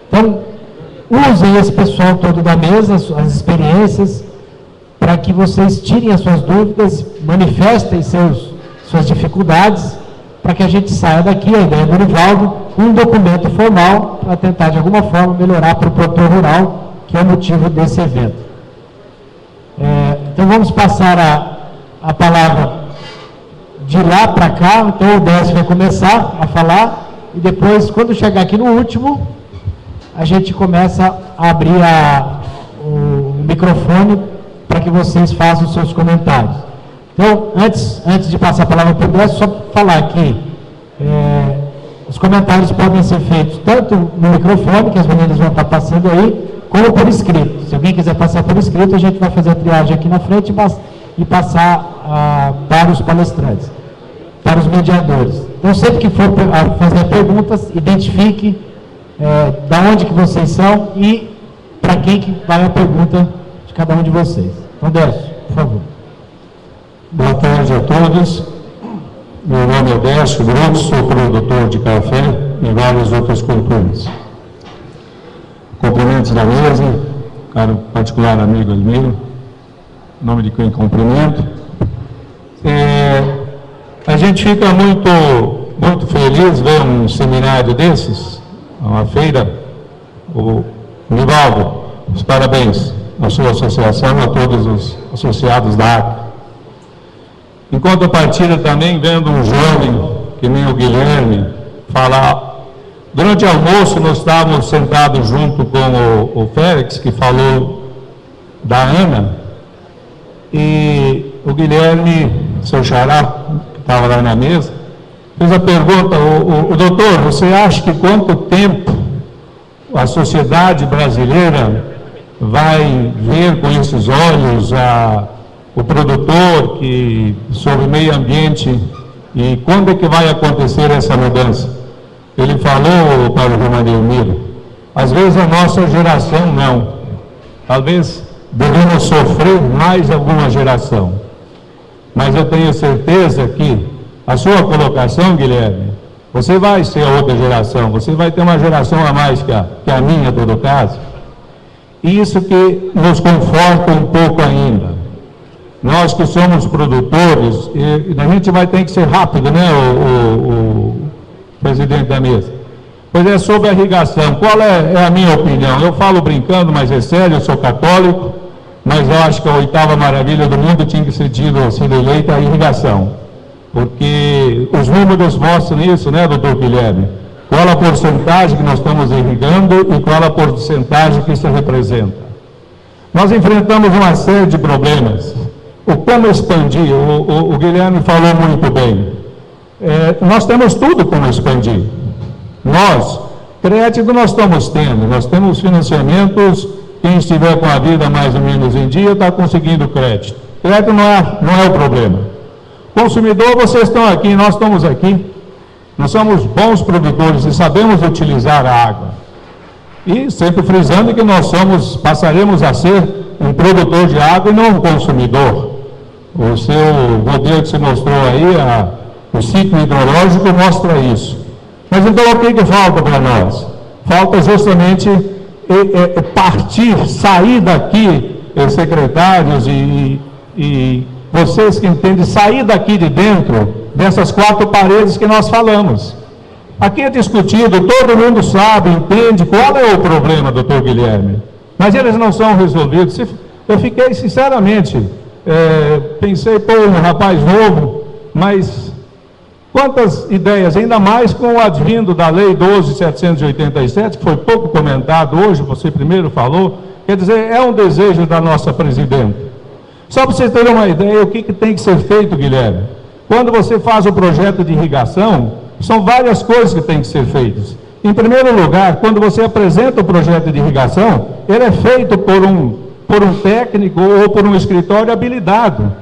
Então, usem esse pessoal todo da mesa, as experiências, para que vocês tirem as suas dúvidas, manifestem suas dificuldades, para que a gente saia daqui, a ideia do Nivaldo, com um documento formal para tentar, de alguma forma, melhorar para o produtor rural, que é o motivo desse evento. Então, vamos passar a palavra de lá para cá. Então, o Décio vai começar a falar, e depois, quando chegar aqui no último, a gente começa a abrir o microfone para que vocês façam os seus comentários. Então, antes de passar a palavra para o Décio, só falar que os comentários podem ser feitos tanto no microfone, que as meninas vão estar passando aí, como por escrito. Se alguém quiser passar por escrito, a gente vai fazer a triagem aqui na frente e passar para os palestrantes, para os mediadores. Então, sempre que for fazer perguntas, identifique da onde que vocês são e para quem que vai a pergunta de cada um de vocês. Então, Décio, por favor. Boa tarde a todos. Meu nome é Décio Brooks, sou produtor de café e várias outras culturas. Cumprimentos da mesa, caro particular amigo Elmiro, em nome de quem cumprimento. A gente fica muito feliz ver um seminário desses, uma feira. O Nivaldo, os parabéns à sua associação, a todos os associados da ACA. Em contrapartida, também vendo um jovem, que nem o Guilherme, falar. Durante o almoço, nós estávamos sentados junto com o Félix, que falou da Ana, e o Guilherme, seu xará, que estava lá na mesa, fez a pergunta: o doutor, você acha que quanto tempo a sociedade brasileira vai ver com esses olhos o produtor sobre meio ambiente, e quando é que vai acontecer essa mudança? Ele falou para o Romano Elmiro, às vezes a nossa geração não, talvez devemos sofrer mais alguma geração, mas eu tenho certeza que a sua colocação, Guilherme, você vai ser outra geração, você vai ter uma geração a mais que a minha, em todo caso, e isso que nos conforta um pouco ainda. Nós que somos produtores, e a gente vai ter que ser rápido, né, o presidente da mesa. Pois é, sobre a irrigação, qual é a minha opinião? Eu falo brincando, mas é sério, eu sou católico, mas eu acho que a 8ª maravilha do mundo tinha que ser sido eleita a irrigação, porque os números mostram isso, né, doutor Guilherme? Qual a porcentagem que nós estamos irrigando e qual a porcentagem que isso representa? Nós enfrentamos uma série de problemas. Como expandir? O Guilherme falou muito bem. Nós temos tudo como expandir. Crédito nós estamos tendo, nós temos financiamentos, quem estiver com a vida mais ou menos em dia está conseguindo crédito. Crédito não é o problema. Consumidor, vocês estão aqui, nós estamos aqui, nós somos bons produtores e sabemos utilizar a água. E sempre frisando que nós passaremos a ser um produtor de água e não um consumidor. O seu modelo que você mostrou aí, o ciclo hidrológico mostra isso. Mas então o que falta para nós? Falta justamente sair daqui, secretários e vocês que entendem, sair daqui de dentro dessas 4 paredes que nós falamos. Aqui é discutido, todo mundo sabe, entende qual é o problema, doutor Guilherme, mas eles não são resolvidos. Eu fiquei, sinceramente, pensei, um rapaz novo, mas quantas ideias, ainda mais com o advindo da Lei 12.787, que foi pouco comentado hoje, você primeiro falou, quer dizer, é um desejo da nossa presidenta. Só para vocês terem uma ideia, o que tem que ser feito, Guilherme? Quando você faz o projeto de irrigação, são várias coisas que têm que ser feitas. Em primeiro lugar, quando você apresenta o projeto de irrigação, ele é feito por um técnico ou por um escritório habilitado.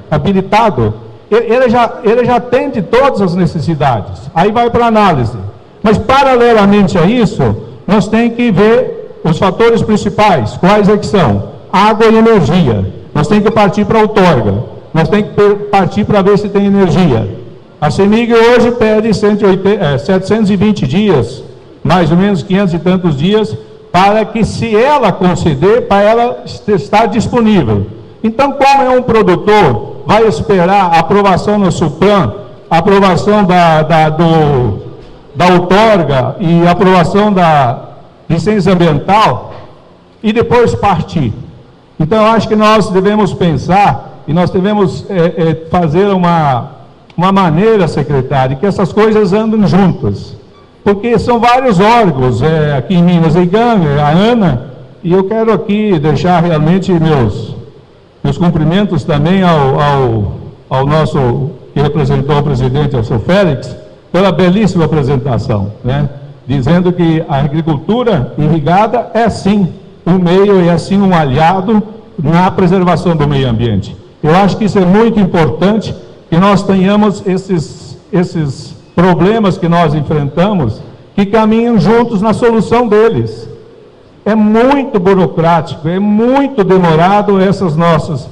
Ele já atende todas as necessidades. Aí vai para análise. Mas, paralelamente a isso, nós temos que ver os fatores principais. Quais é que são? água e energia. Nós temos que partir para a outorga. Nós temos que partir para ver se tem energia. A CEMIG hoje pede 720 dias, mais ou menos 500 e tantos dias, para que, se ela conceder, para ela estar disponível. Então, como é um produtor, vai esperar a aprovação no SUPRAM, a aprovação da outorga e a aprovação da licença ambiental, e depois partir. Então, eu acho que nós devemos pensar, e nós devemos fazer uma maneira, secretário, que essas coisas andem juntas. Porque são vários órgãos, aqui em Minas, a IGAM, a ANA, e eu quero aqui deixar realmente meus cumprimentos também ao nosso, que representou o presidente, ao seu Félix, pela belíssima apresentação, né? Dizendo que a agricultura irrigada é sim um meio e é sim um aliado na preservação do meio ambiente. Eu acho que isso é muito importante, que nós tenhamos esses problemas que nós enfrentamos, que caminham juntos na solução deles. É muito burocrático, é muito demorado essas nossas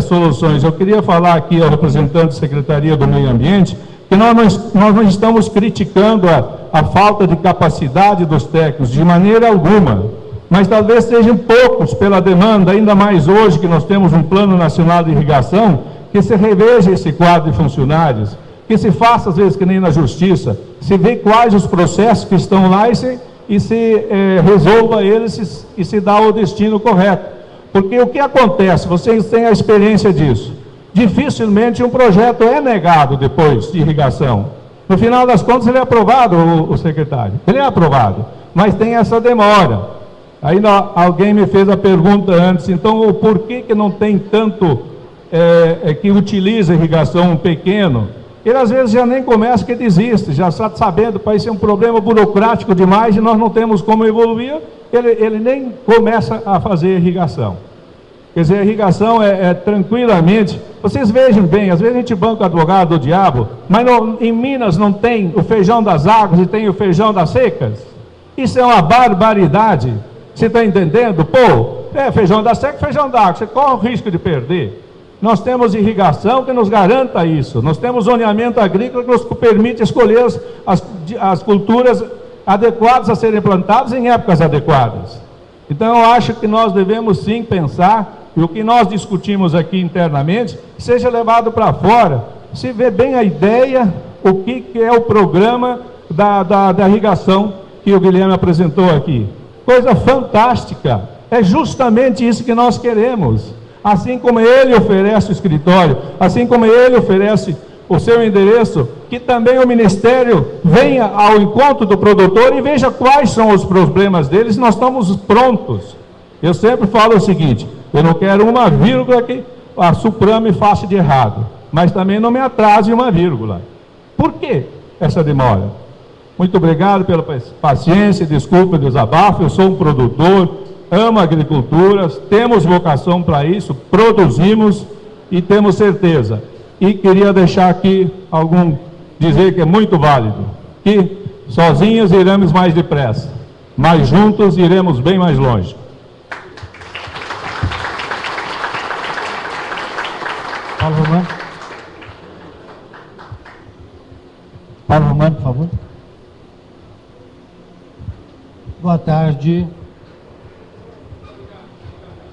soluções. Eu queria falar aqui ao representante da Secretaria do Meio Ambiente, que nós não estamos criticando a falta de capacidade dos técnicos, de maneira alguma, mas talvez sejam poucos pela demanda, ainda mais hoje que nós temos um Plano Nacional de Irrigação, que se reveja esse quadro de funcionários, que se faça, às vezes, que nem na Justiça, se vê quais os processos que estão lá e se resolva eles e se dá o destino correto. Porque o que acontece, vocês têm a experiência disso, dificilmente um projeto é negado depois de irrigação. No final das contas, ele é aprovado, o secretário, ele é aprovado, mas tem essa demora. Ainda alguém me fez a pergunta antes, então, por que não tem tanto que utiliza irrigação pequeno? Ele às vezes já nem começa, que desiste, já está sabendo, para isso é um problema burocrático demais e nós não temos como evoluir, ele nem começa a fazer irrigação. Quer dizer, a irrigação tranquilamente, vocês vejam bem, às vezes a gente banca o advogado do diabo, mas em Minas não tem o feijão das águas e tem o feijão das secas? Isso é uma barbaridade, você está entendendo? Pô, feijão da seca, feijão da água, você corre o risco de perder. Nós temos irrigação que nos garanta isso, nós temos zoneamento agrícola que nos permite escolher as culturas adequadas a serem plantadas em épocas adequadas. Então eu acho que nós devemos sim pensar, e o que nós discutimos aqui internamente, seja levado para fora, se vê bem a ideia, o que é o programa da irrigação que o Guilherme apresentou aqui. Coisa fantástica, é justamente isso que nós queremos. Assim como ele oferece o escritório, assim como ele oferece o seu endereço, que também o Ministério venha ao encontro do produtor e veja quais são os problemas deles, nós estamos prontos. Eu sempre falo o seguinte, eu não quero uma vírgula que a SUPRAM me faça de errado, mas também não me atrase uma vírgula. Por que essa demora? Muito obrigado pela paciência, desculpa o desabafo, eu sou um produtor, amo a agricultura, temos vocação para isso, produzimos e temos certeza. E queria deixar aqui dizer que é muito válido, que sozinhos iremos mais depressa, mas juntos iremos bem mais longe. Paulo Romano. Paulo Romano, por favor. Boa tarde.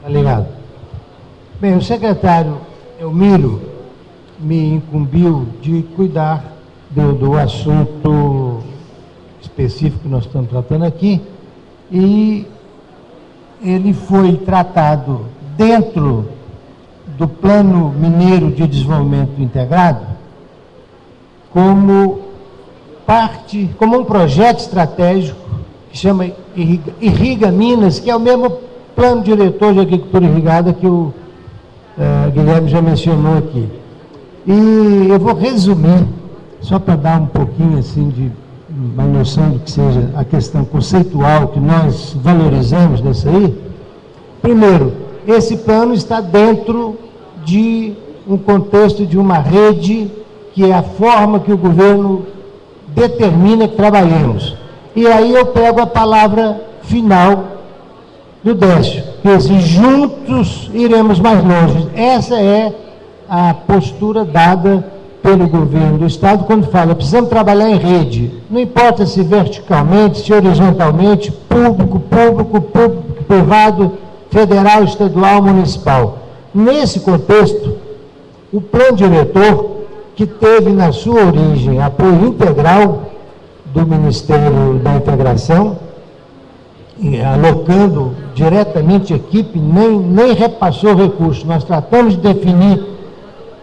Tá ligado? Bem, o secretário Elmiro me incumbiu de cuidar do assunto específico que nós estamos tratando aqui, e ele foi tratado dentro do Plano Mineiro de Desenvolvimento Integrado como um projeto estratégico que chama Irriga Minas, que é o mesmo plano diretor de agricultura irrigada que o Guilherme já mencionou aqui. E eu vou resumir, só para dar um pouquinho assim de uma noção do que seja a questão conceitual que nós valorizamos dessa aí. Primeiro, esse plano está dentro de um contexto de uma rede que é a forma que o governo determina que trabalhemos. E aí eu pego a palavra final do Décio, que assim, juntos iremos mais longe. Essa é a postura dada pelo governo do Estado quando fala, precisamos trabalhar em rede. Não importa se verticalmente, se horizontalmente, público, privado, federal, estadual, municipal. Nesse contexto, o plano diretor, que teve na sua origem apoio integral do Ministério da Integração, alocando diretamente equipe, nem repassou recursos. Nós tratamos de definir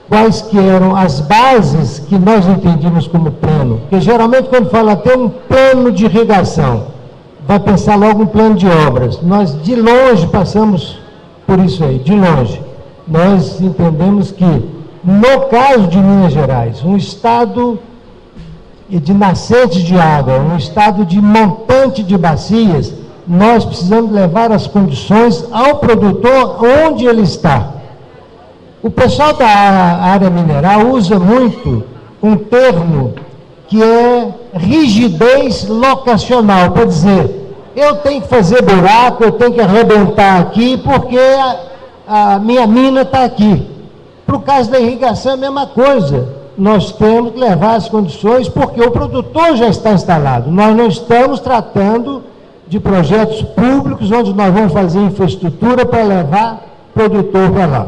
quais que eram as bases que nós entendíamos como plano. Porque geralmente quando fala ter um plano de irrigação, vai pensar logo um plano de obras. Nós de longe passamos por isso aí, de longe. Nós entendemos que, no caso de Minas Gerais, um estado de nascentes de água, um estado de montante de bacias, nós precisamos levar as condições ao produtor onde ele está. O pessoal da área mineral usa muito um termo que é rigidez locacional, para dizer, eu tenho que fazer buraco, eu tenho que arrebentar aqui, porque a minha mina está aqui. Para o caso da irrigação é a mesma coisa. Nós temos que levar as condições, porque o produtor já está instalado. Nós não estamos tratando de projetos públicos, onde nós vamos fazer infraestrutura para levar o produtor para lá.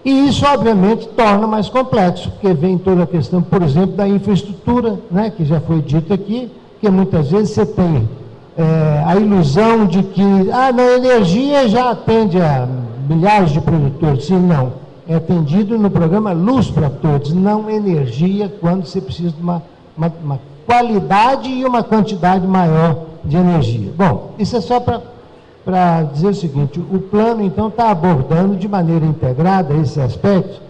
E isso, obviamente, torna mais complexo, porque vem toda a questão, por exemplo, da infraestrutura, né, que já foi dito aqui, que muitas vezes você tem a ilusão de que na energia já atende a milhares de produtores. Sim, não. É atendido no programa Luz para Todos, não energia, quando você precisa de uma qualidade e uma quantidade maior de energia. Bom, isso é só para dizer o seguinte, o plano, então, está abordando de maneira integrada esse aspecto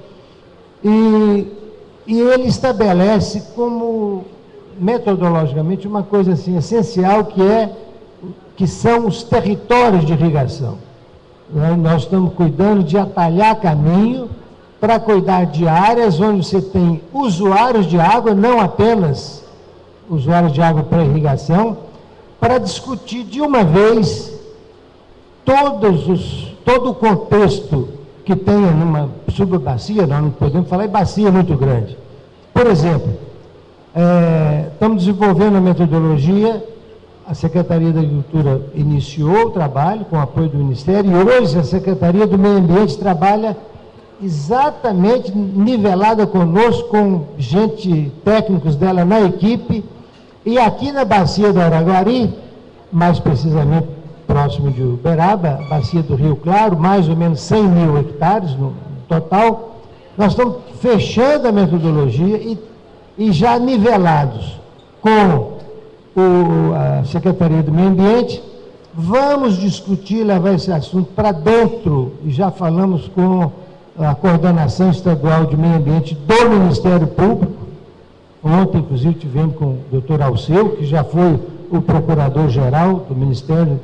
e ele estabelece como, metodologicamente, uma coisa assim, essencial, que são os territórios de irrigação. Nós estamos cuidando de atalhar caminho para cuidar de áreas onde você tem usuários de água, não apenas usuários de água para irrigação, para discutir de uma vez todo o contexto que tenha numa subbacia. Nós não podemos falar em bacia muito grande. Por exemplo, estamos desenvolvendo a metodologia, a Secretaria da Agricultura iniciou o trabalho com o apoio do Ministério, e hoje a Secretaria do Meio Ambiente trabalha exatamente nivelada conosco, com técnicos dela na equipe, e aqui na bacia do Araguari, mais precisamente próximo de Uberaba, bacia do Rio Claro, mais ou menos 100 mil hectares no total, nós estamos fechando a metodologia e já nivelados com a Secretaria do Meio Ambiente, vamos discutir, levar esse assunto para dentro, e já falamos com a Coordenação Estadual de Meio Ambiente do Ministério Público. Ontem, inclusive, tivemos com o doutor Alceu, que já foi o Procurador-Geral do Ministério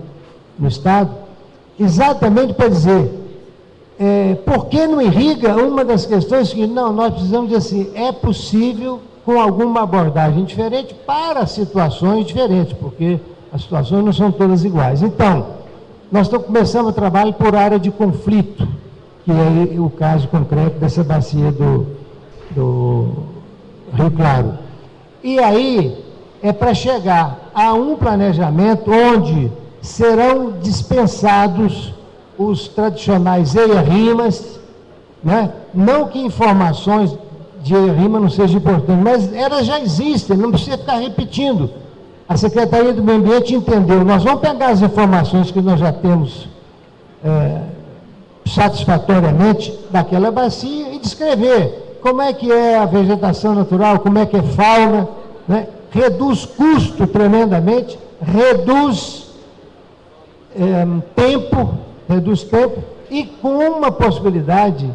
no Estado, exatamente para dizer, por que não irriga? Uma das questões que nós precisamos dizer assim, é possível com alguma abordagem diferente para situações diferentes, porque as situações não são todas iguais. Então, nós estamos começando o trabalho por área de conflito, que é o caso concreto dessa bacia do Rio Claro. E aí, é para chegar a um planejamento onde serão dispensados os tradicionais EIA-RIMAs, né? Não que informações de EIA-RIMA não sejam importantes, mas elas já existem, não precisa ficar repetindo. A Secretaria do Meio Ambiente entendeu, nós vamos pegar as informações que nós já temos satisfatoriamente daquela bacia e descrever como é que é a vegetação natural, como é que é fauna, né? Reduz custo tremendamente, reduz tempo e com uma possibilidade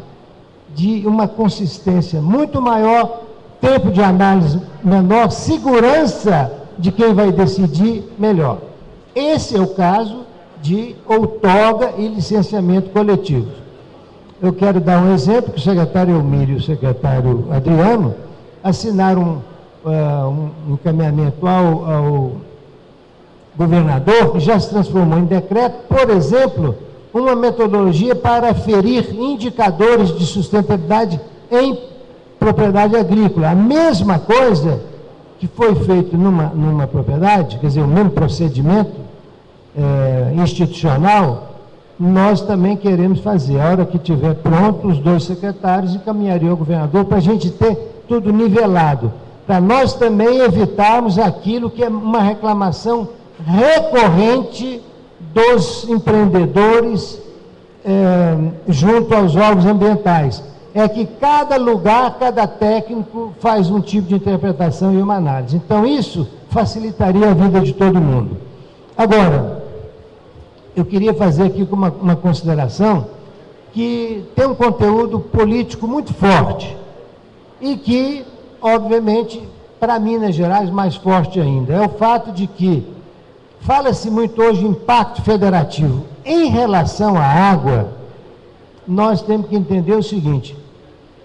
de uma consistência muito maior, tempo de análise menor, segurança de quem vai decidir melhor. Esse é o caso de outorga e licenciamento coletivo. Eu quero dar um exemplo, que o secretário Elmírio e o secretário Adriano assinaram um encaminhamento governador, que já se transformou em decreto, por exemplo, uma metodologia para aferir indicadores de sustentabilidade em propriedade agrícola. A mesma coisa que foi feito numa propriedade, quer dizer, o mesmo procedimento institucional, nós também queremos fazer. A hora que tiver pronto, os 2 secretários encaminhariam ao governador para a gente ter tudo nivelado, para nós também evitarmos aquilo que é uma reclamação recorrente dos empreendedores junto aos órgãos ambientais. É que cada lugar, cada técnico faz um tipo de interpretação e uma análise. Então, isso facilitaria a vida de todo mundo. Agora, eu queria fazer aqui uma consideração que tem um conteúdo político muito forte e que, obviamente, para Minas Gerais, mais forte ainda. É o fato de que fala-se muito hoje em impacto federativo. Em relação à água, nós temos que entender o seguinte,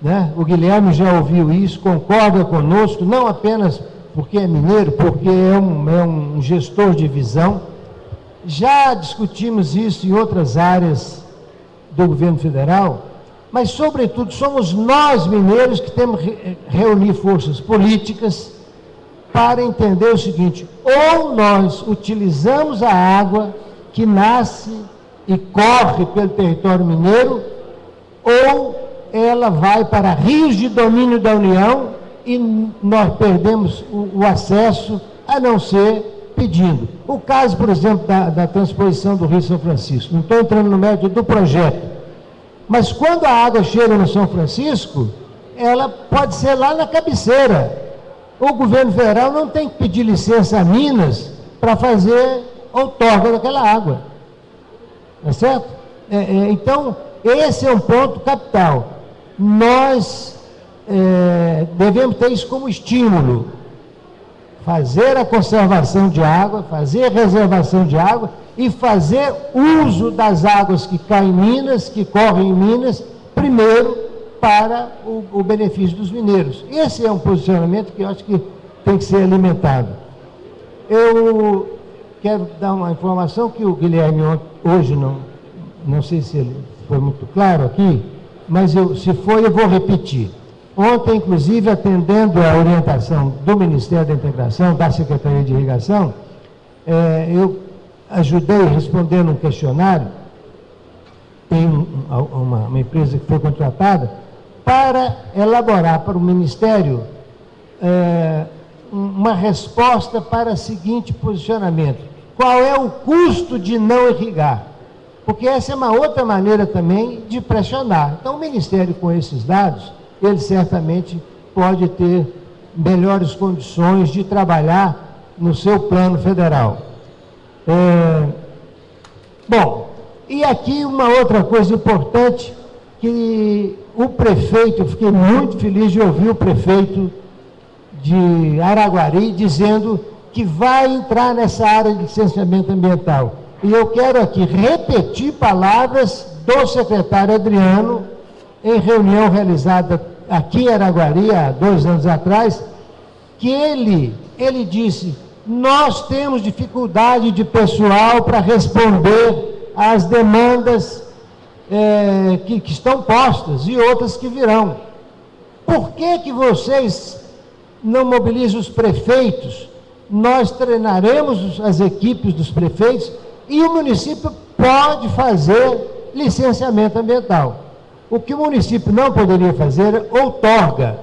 né? O Guilherme já ouviu isso, concorda conosco, não apenas porque é mineiro, porque é um gestor de visão. Já discutimos isso em outras áreas do governo federal, mas, sobretudo, somos nós, mineiros, que temos que reunir forças políticas para entender o seguinte: ou nós utilizamos a água que nasce e corre pelo território mineiro, ou ela vai para rios de domínio da União e nós perdemos o acesso, a não ser pedindo. O caso, por exemplo, da transposição do Rio São Francisco. Não estou entrando no mérito do projeto, mas quando a água chega no São Francisco, ela pode ser lá na cabeceira. O governo federal não tem que pedir licença a Minas para fazer outorga daquela água. Tá certo? Então, esse é um ponto capital. Nós devemos ter isso como estímulo. Fazer a conservação de água, fazer a reservação de água e fazer uso das águas que caem em Minas, que correm em Minas, primeiro para o benefício dos mineiros. Esse é um posicionamento que eu acho que tem que ser alimentado. Eu quero dar uma informação que o Guilherme hoje não sei se ele foi muito claro aqui, mas se foi, eu vou repetir. Ontem, inclusive, atendendo a orientação do Ministério da Integração, da Secretaria de Irrigação, eu ajudei respondendo um questionário. Tem uma empresa que foi contratada para elaborar para o Ministério uma resposta para o seguinte posicionamento: qual é o custo de não irrigar? Porque essa é uma outra maneira também de pressionar. Então, o Ministério, com esses dados, ele certamente pode ter melhores condições de trabalhar no seu plano federal. Bom, e aqui uma outra coisa importante, que o prefeito, eu fiquei muito feliz de ouvir o prefeito de Araguari dizendo que vai entrar nessa área de licenciamento ambiental. E eu quero aqui repetir palavras do secretário Adriano, em reunião realizada aqui em Araguari, há 2 anos atrás, que ele disse: nós temos dificuldade de pessoal para responder às demandas que estão postas e outras que virão. Por que vocês não mobilizam os prefeitos? Nós treinaremos as equipes dos prefeitos e o município pode fazer licenciamento ambiental. O que o município não poderia fazer é outorga,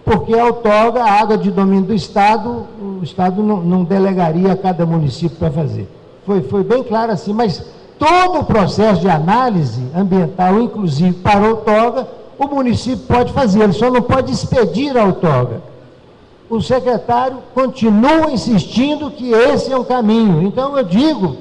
porque a outorga, a água de domínio do Estado, o Estado não delegaria a cada município para fazer. Foi bem claro assim, mas todo o processo de análise ambiental, inclusive para a outorga, o município pode fazer, ele só não pode expedir a outorga. O secretário continua insistindo que esse é um caminho. Então eu digo,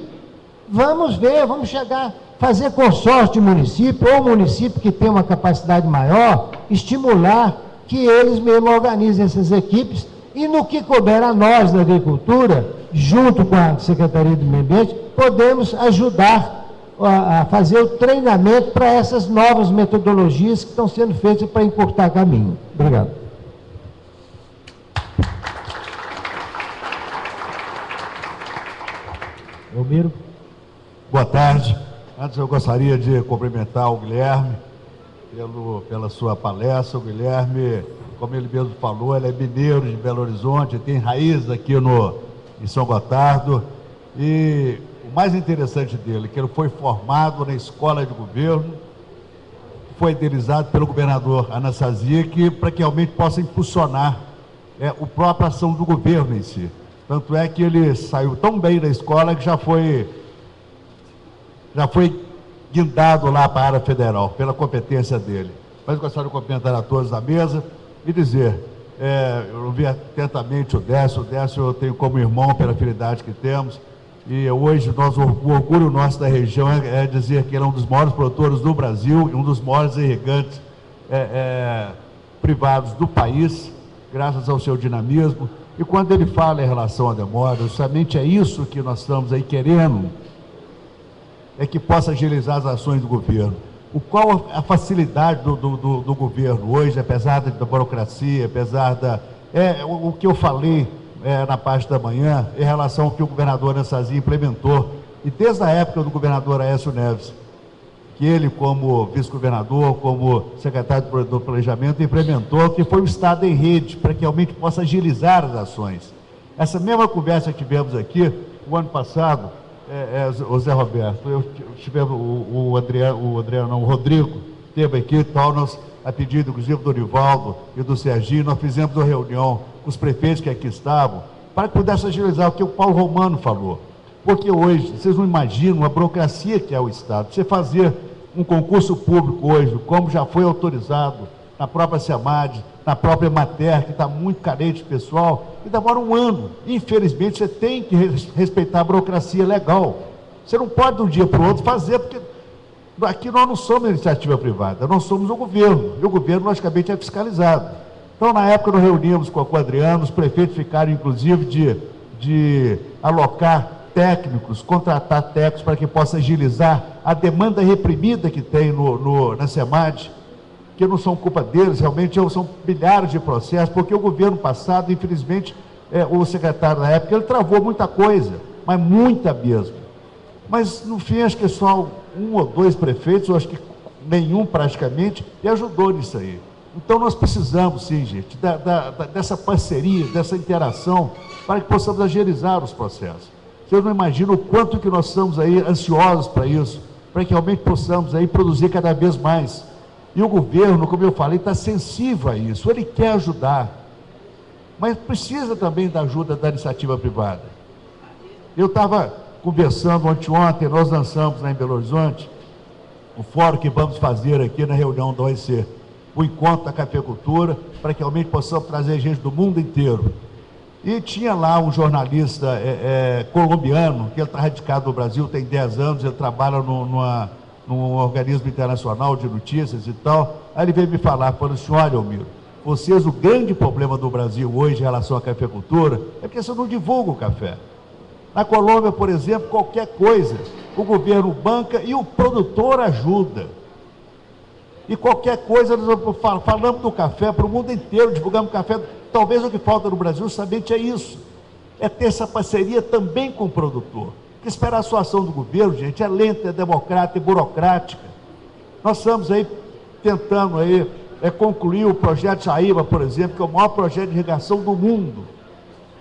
vamos ver, vamos chegar, fazer consórcio de município, ou município que tem uma capacidade maior, estimular que eles mesmos organizem essas equipes, e no que couber a nós da agricultura, junto com a Secretaria do Meio Ambiente, podemos ajudar a fazer o treinamento para essas novas metodologias que estão sendo feitas para encurtar caminho. Obrigado. Elmiro. Boa tarde. Antes eu gostaria de cumprimentar o Guilherme pela sua palestra. O Guilherme, como ele mesmo falou, ele é mineiro de Belo Horizonte, tem raiz aqui em São Gotardo. E o mais interessante dele é que ele foi formado na escola de governo, foi idealizado pelo governador Anastasia, para que realmente possa impulsionar a própria ação do governo em si. Tanto é que ele saiu tão bem da escola que já foi guindado lá para a área federal, pela competência dele. Mas eu gostaria de cumprimentar a todos da mesa e dizer, eu ouvi atentamente o Décio, eu tenho como irmão pela afinidade que temos, e hoje o orgulho nosso da região é dizer que ele é um dos maiores produtores do Brasil e um dos maiores irrigantes privados do país, graças ao seu dinamismo. E quando ele fala em relação à demora, justamente é isso que nós estamos aí querendo, é que possa agilizar as ações do governo. Qual a facilidade do governo hoje, apesar da burocracia, apesar o que eu falei na parte da manhã, em relação ao que o governador Anastasia implementou, e desde a época do governador Aécio Neves, que ele, como vice-governador, como secretário do Planejamento, implementou, que foi o Estado em rede, para que realmente possa agilizar as ações. Essa mesma conversa que tivemos aqui, o ano passado, o Zé Roberto, o Rodrigo esteve aqui e tal, nós, a pedido, inclusive, do Nivaldo e do Serginho, nós fizemos uma reunião com os prefeitos que aqui estavam, para que pudesse agilizar o que o Paulo Romano falou. Porque hoje, vocês não imaginam a burocracia que é o Estado. Você fazer um concurso público hoje, como já foi autorizado na própria SEMAD, na própria Emater, que está muito carente de pessoal, e demora um ano. Infelizmente, você tem que respeitar a burocracia legal. Você não pode, de um dia para o outro, fazer, porque aqui nós não somos iniciativa privada, nós somos o governo, e o governo, logicamente, é fiscalizado. Então, na época, nós reunimos com o Adriano, os prefeitos ficaram, inclusive, de alocar técnicos, contratar técnicos para que possa agilizar a demanda reprimida que tem na SEMAD, que não são culpa deles, realmente são milhares de processos, porque o governo passado, infelizmente, o secretário na época, ele travou muita coisa, mas muita mesmo. Mas, no fim, acho que só um ou dois prefeitos, ou acho que nenhum praticamente, e ajudou nisso aí. Então, nós precisamos, sim, gente, dessa parceria, dessa interação, para que possamos agilizar os processos. Vocês não imaginam o quanto que nós estamos aí ansiosos para isso, para que realmente possamos aí produzir cada vez mais. E o governo, como eu falei, está sensível a isso, ele quer ajudar, mas precisa também da ajuda da iniciativa privada. Eu estava conversando ontem, nós lançamos lá em Belo Horizonte, o fórum que vamos fazer aqui na reunião da OEC, o encontro da cafeicultura, para que realmente possamos trazer gente do mundo inteiro. E tinha lá um jornalista colombiano, que ele está radicado no Brasil, tem 10 anos, ele trabalha num organismo internacional de notícias e tal. Aí ele veio me falar, falando assim, olha, Elmiro, vocês, o grande problema do Brasil hoje em relação à cafeicultura, é porque você não divulga o café. Na Colômbia, por exemplo, qualquer coisa, o governo banca e o produtor ajuda. E qualquer coisa, nós falamos do café para o mundo inteiro, divulgamos café. Talvez o que falta no Brasil justamente é isso, é ter essa parceria também com o produtor. Porque esperar a sua ação do governo, gente, é lenta, é democrática, é burocrática. Nós estamos aí tentando aí, concluir o projeto Jaíba, por exemplo, que é o maior projeto de irrigação do mundo.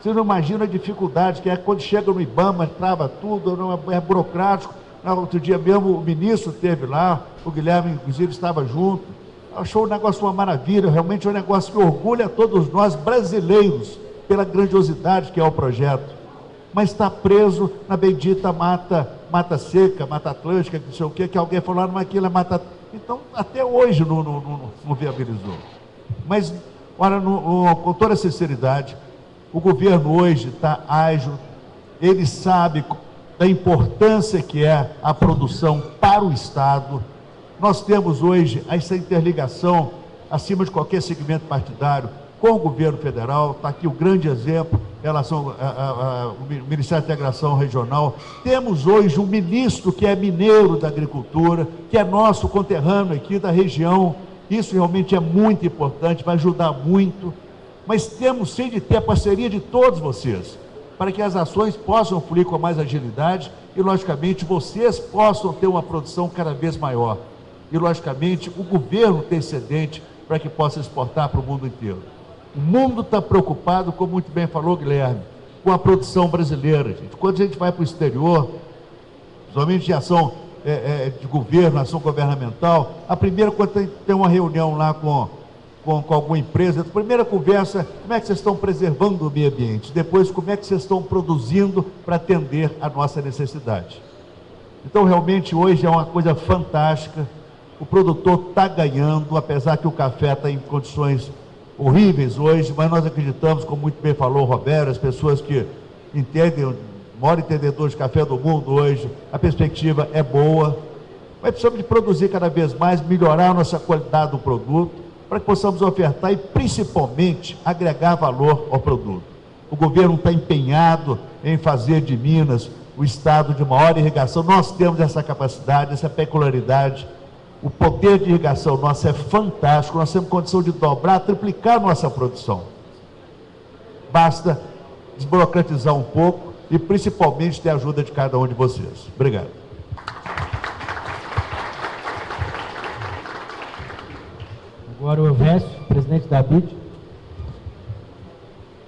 Vocês não imaginam a dificuldade que é quando chega no IBAMA, trava tudo, é burocrático. Outro dia mesmo o ministro esteve lá, o Guilherme, inclusive, estava junto. Achou o negócio uma maravilha, realmente é um negócio que orgulha a todos nós brasileiros pela grandiosidade que é o projeto. Mas está preso na bendita mata seca, mata atlântica, que não sei o quê, que alguém falou, não, aquilo é mata... Então, até hoje não viabilizou. Mas, olha, com toda a sinceridade, o governo hoje está ágil, ele sabe da importância que é a produção para o Estado. Nós temos hoje essa interligação, acima de qualquer segmento partidário, com o governo federal. Está aqui o grande exemplo em relação ao Ministério da Integração Regional. Temos hoje um ministro que é mineiro da agricultura, que é nosso conterrâneo aqui da região. Isso realmente é muito importante, vai ajudar muito. Mas temos sim de ter a parceria de todos vocês, para que as ações possam fluir com mais agilidade e, logicamente, vocês possam ter uma produção cada vez maior. E, logicamente, o governo tem excedente para que possa exportar para o mundo inteiro. O mundo está preocupado, como muito bem falou Guilherme, com a produção brasileira, gente. Quando a gente vai para o exterior, principalmente de ação de governo, ação governamental, a primeira, quando tem uma reunião lá com alguma empresa, a primeira conversa, como é que vocês estão preservando o meio ambiente? Depois, como é que vocês estão produzindo para atender a nossa necessidade? Então, realmente, hoje é uma coisa fantástica. O produtor está ganhando, apesar que o café está em condições horríveis hoje, mas nós acreditamos, como muito bem falou o Roberto, as pessoas que entendem, o maior entendedor de café do mundo hoje, a perspectiva é boa, mas precisamos de produzir cada vez mais, melhorar a nossa qualidade do produto, para que possamos ofertar e, principalmente, agregar valor ao produto. O governo está empenhado em fazer de Minas o estado de maior irrigação. Nós temos essa capacidade, essa peculiaridade. O poder de irrigação nosso é fantástico. Nós temos condição de dobrar, triplicar nossa produção. Basta desburocratizar um pouco e, principalmente, ter a ajuda de cada um de vocês. Obrigado. Agora o Elvésio, presidente da BID.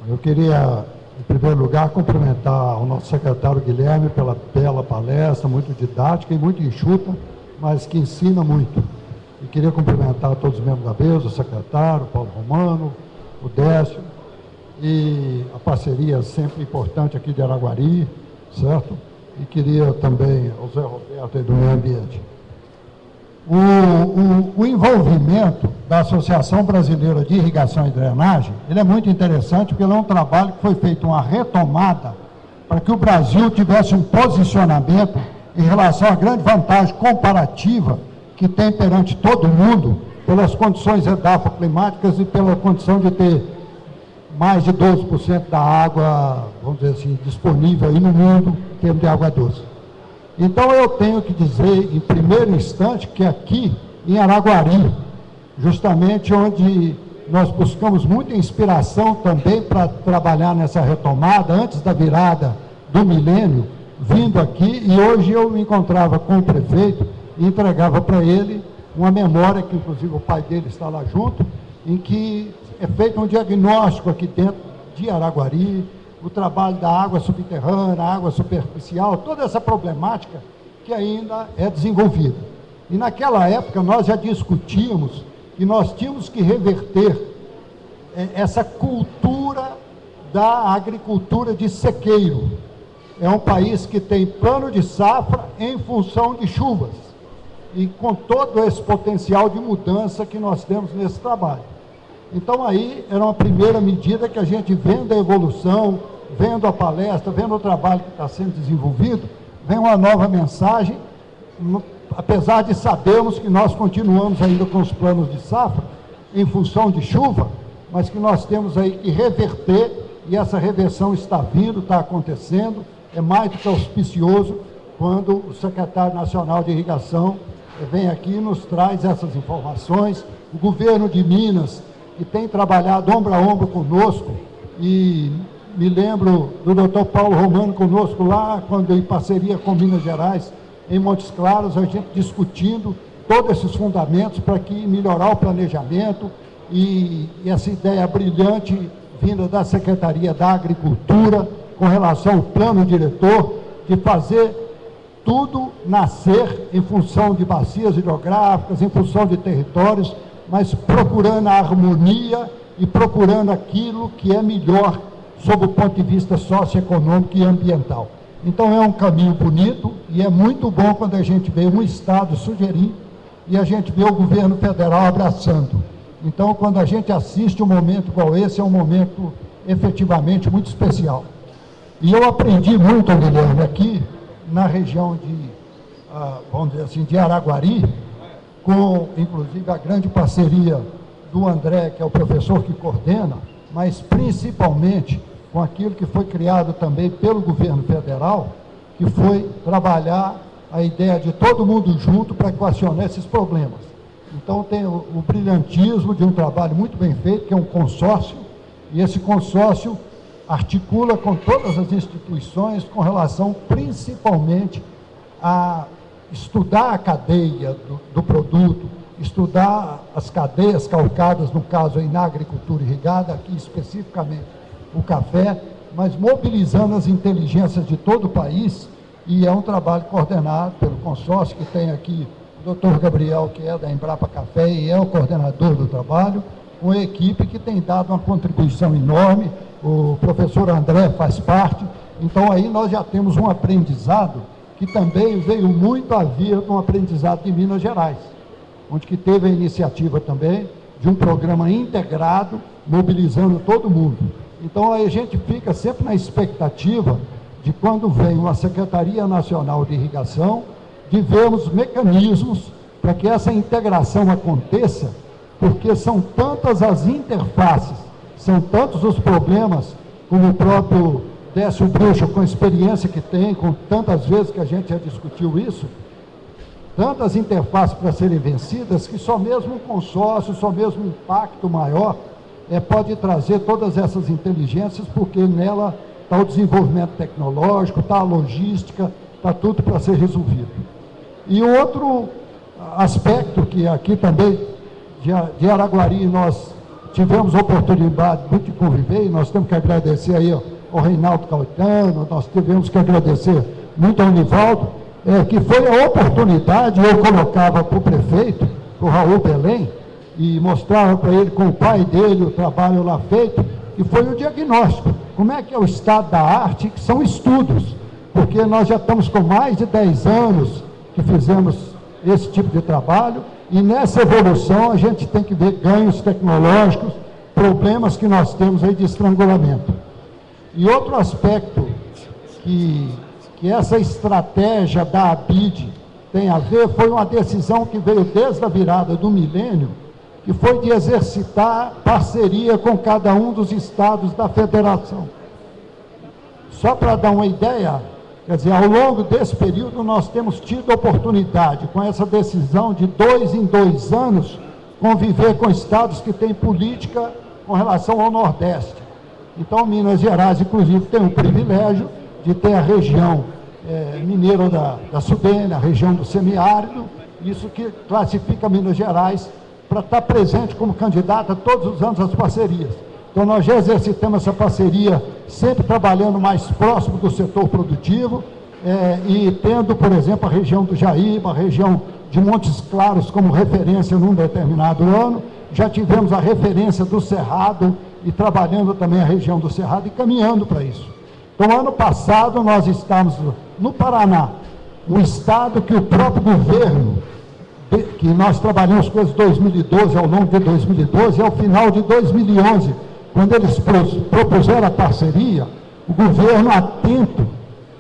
Eu queria, em primeiro lugar, cumprimentar o nosso secretário Guilherme pela bela palestra, muito didática e muito enxuta, mas que ensina muito. E queria cumprimentar todos os membros da mesa, o secretário, o Paulo Romano, o Décio, e a parceria sempre importante aqui de Araguari, certo? E queria também ao Zé Roberto aí do Meio Ambiente. O envolvimento da Associação Brasileira de Irrigação e Drenagem, ele é muito interessante, porque ele é um trabalho que foi feito uma retomada para que o Brasil tivesse um posicionamento em relação à grande vantagem comparativa que tem perante todo mundo, pelas condições edafoclimáticas e pela condição de ter mais de 12% da água, vamos dizer assim, disponível aí no mundo, em termos de água doce. Então, eu tenho que dizer, em primeiro instante, que aqui em Araguari, justamente onde nós buscamos muita inspiração também para trabalhar nessa retomada, antes da virada do milênio, vindo aqui, e hoje eu me encontrava com o prefeito e entregava para ele uma memória, que inclusive o pai dele está lá junto, em que é feito um diagnóstico aqui dentro de Araguari, o trabalho da água subterrânea, água superficial, toda essa problemática que ainda é desenvolvida. E naquela época nós já discutíamos que nós tínhamos que reverter essa cultura da agricultura de sequeiro. É um país que tem plano de safra em função de chuvas, e com todo esse potencial de mudança que nós temos nesse trabalho. Então aí era uma primeira medida que a gente, vendo a evolução, vendo a palestra, vendo o trabalho que está sendo desenvolvido, vem uma nova mensagem, apesar de sabermos que nós continuamos ainda com os planos de safra, em função de chuva, mas que nós temos aí que reverter, e essa reversão está vindo, está acontecendo, é mais do que auspicioso quando o secretário nacional de irrigação vem aqui e nos traz essas informações. O governo de Minas, que tem trabalhado ombro a ombro conosco, e me lembro do doutor Paulo Romano conosco lá, quando em parceria com Minas Gerais, em Montes Claros, a gente discutindo todos esses fundamentos para que melhorar o planejamento, e essa ideia brilhante vinda da Secretaria da Agricultura, com relação ao plano diretor, de fazer tudo nascer em função de bacias hidrográficas, em função de territórios, mas procurando a harmonia e procurando aquilo que é melhor sob o ponto de vista socioeconômico e ambiental. Então é um caminho bonito, e é muito bom quando a gente vê um Estado sugerindo e a gente vê o governo federal abraçando. Então, quando a gente assiste um momento igual esse, é um momento efetivamente muito especial. E eu aprendi muito, Guilherme, aqui na região de, vamos dizer assim, de Araguari, com inclusive a grande parceria do André, que é o professor que coordena, mas principalmente com aquilo que foi criado também pelo governo federal, que foi trabalhar a ideia de todo mundo junto para equacionar esses problemas. Então tem o brilhantismo de um trabalho muito bem feito, que é um consórcio, e esse consórcio articula com todas as instituições com relação principalmente a estudar a cadeia do produto, estudar as cadeias calcadas, no caso aí na agricultura irrigada, aqui especificamente o café, mas mobilizando as inteligências de todo o país, e é um trabalho coordenado pelo consórcio, que tem aqui o Dr. Gabriel, que é da Embrapa Café e é o coordenador do trabalho, uma equipe que tem dado uma contribuição enorme, o professor André faz parte. Então aí nós já temos um aprendizado que também veio muito a vir de um aprendizado de Minas Gerais, onde que teve a iniciativa também de um programa integrado, mobilizando todo mundo. Então aí a gente fica sempre na expectativa de quando vem uma Secretaria Nacional de Irrigação, de vermos mecanismos para que essa integração aconteça, porque são tantas as interfaces, são tantos os problemas, como o próprio Décio Bruxa, com a experiência que tem, com tantas vezes que a gente já discutiu isso, tantas interfaces para serem vencidas, que só mesmo um consórcio, só mesmo um impacto maior, pode trazer todas essas inteligências, porque nela está o desenvolvimento tecnológico, está a logística, está tudo para ser resolvido. E o outro aspecto que aqui também, de Araguari, nós tivemos a oportunidade de conviver, e nós temos que agradecer aí ao Reinaldo Caetano, nós tivemos que agradecer muito ao Nivaldo, que foi a oportunidade, eu colocava para o prefeito, para o Raul Belém, e mostrava para ele com o pai dele o trabalho lá feito, que foi o diagnóstico. Como é que é o estado da arte, que são estudos, porque nós já estamos com mais de 10 anos que fizemos esse tipo de trabalho, e nessa evolução a gente tem que ver ganhos tecnológicos, problemas que nós temos aí de estrangulamento. E outro aspecto que essa estratégia da ABID tem a ver, foi uma decisão que veio desde a virada do milênio, que foi de exercitar parceria com cada um dos estados da federação. Só para dar uma ideia, quer dizer, ao longo desse período nós temos tido oportunidade, com essa decisão de 2 em 2 anos, conviver com estados que têm política com relação ao Nordeste. Então, Minas Gerais, inclusive, tem o privilégio de ter a região mineira da Sudene, a região do semiárido, isso que classifica Minas Gerais para estar presente como candidata todos os anos às parcerias. Então, nós já exercitamos essa parceria, sempre trabalhando mais próximo do setor produtivo, e tendo, por exemplo, a região do Jaíba, a região de Montes Claros como referência num determinado ano, já tivemos a referência do Cerrado, e trabalhando também a região do Cerrado e caminhando para isso. Então, ano passado, nós estávamos no Paraná, um estado que o próprio governo, que nós trabalhamos com esse 2012, ao longo de 2012, e ao final de 2011, quando eles propuseram a parceria, o governo, atento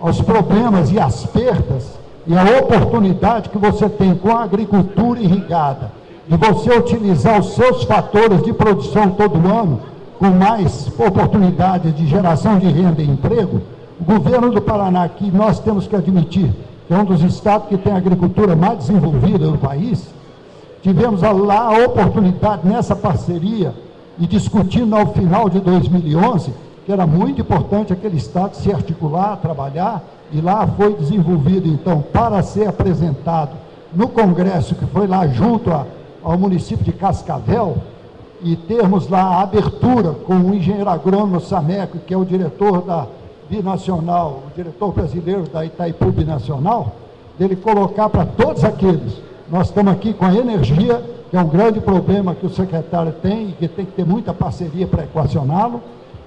aos problemas e às perdas, e a oportunidade que você tem com a agricultura irrigada, de você utilizar os seus fatores de produção todo ano, com mais oportunidade de geração de renda e emprego, o governo do Paraná, que nós temos que admitir, que é um dos estados que tem a agricultura mais desenvolvida do país, tivemos lá a oportunidade nessa parceria e discutindo ao final de 2011, que era muito importante aquele estado se articular, trabalhar, e lá foi desenvolvido, então, para ser apresentado no Congresso, que foi lá junto ao município de Cascavel, e termos lá a abertura com o engenheiro agrônomo Sameco, que é o diretor da Binacional, o diretor brasileiro da Itaipu Binacional, dele colocar para todos aqueles. Nós estamos aqui com a energia, que é um grande problema que o secretário tem, e que tem que ter muita parceria para equacioná-lo,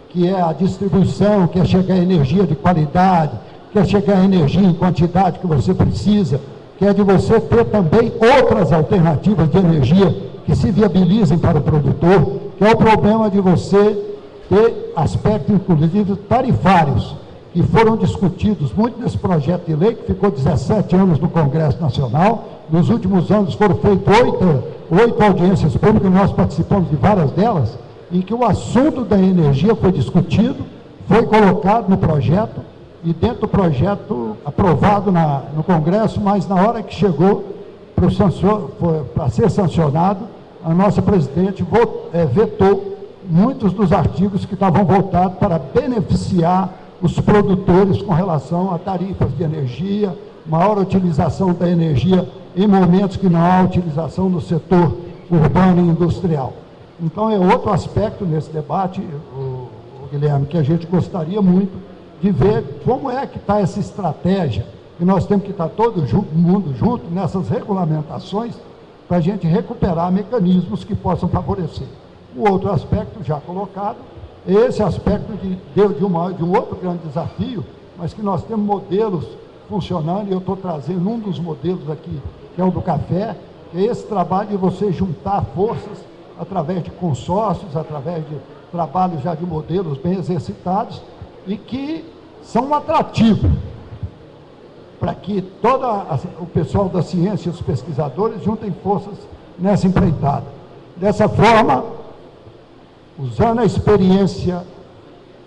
que é a distribuição, que é chegar a energia de qualidade, que é chegar a energia em quantidade que você precisa, que é de você ter também outras alternativas de energia que se viabilizem para o produtor, que é o problema de você ter aspectos, inclusive, tarifários, que foram discutidos muito nesse projeto de lei, que ficou 17 anos no Congresso Nacional. Nos últimos anos foram feitas 8 audiências públicas, nós participamos de várias delas, em que o assunto da energia foi discutido, foi colocado no projeto, e dentro do projeto aprovado no Congresso, mas na hora que chegou para ser sancionado, a nossa presidente vetou muitos dos artigos que estavam voltados para beneficiar os produtores com relação a tarifas de energia, maior utilização da energia em momentos que não há utilização no setor urbano e industrial. Então, é outro aspecto nesse debate, Guilherme, que a gente gostaria muito de ver como é que está essa estratégia, que nós temos que estar todo mundo junto nessas regulamentações para a gente recuperar mecanismos que possam favorecer. O outro aspecto já colocado, esse aspecto de um outro grande desafio, mas que nós temos modelos funcionando, e eu estou trazendo um dos modelos aqui, que é o do café, que é esse trabalho de você juntar forças através de consórcios, através de trabalhos já de modelos bem exercitados, e que são atrativos para que todo o pessoal da ciência e os pesquisadores juntem forças nessa empreitada. Dessa forma, usando a experiência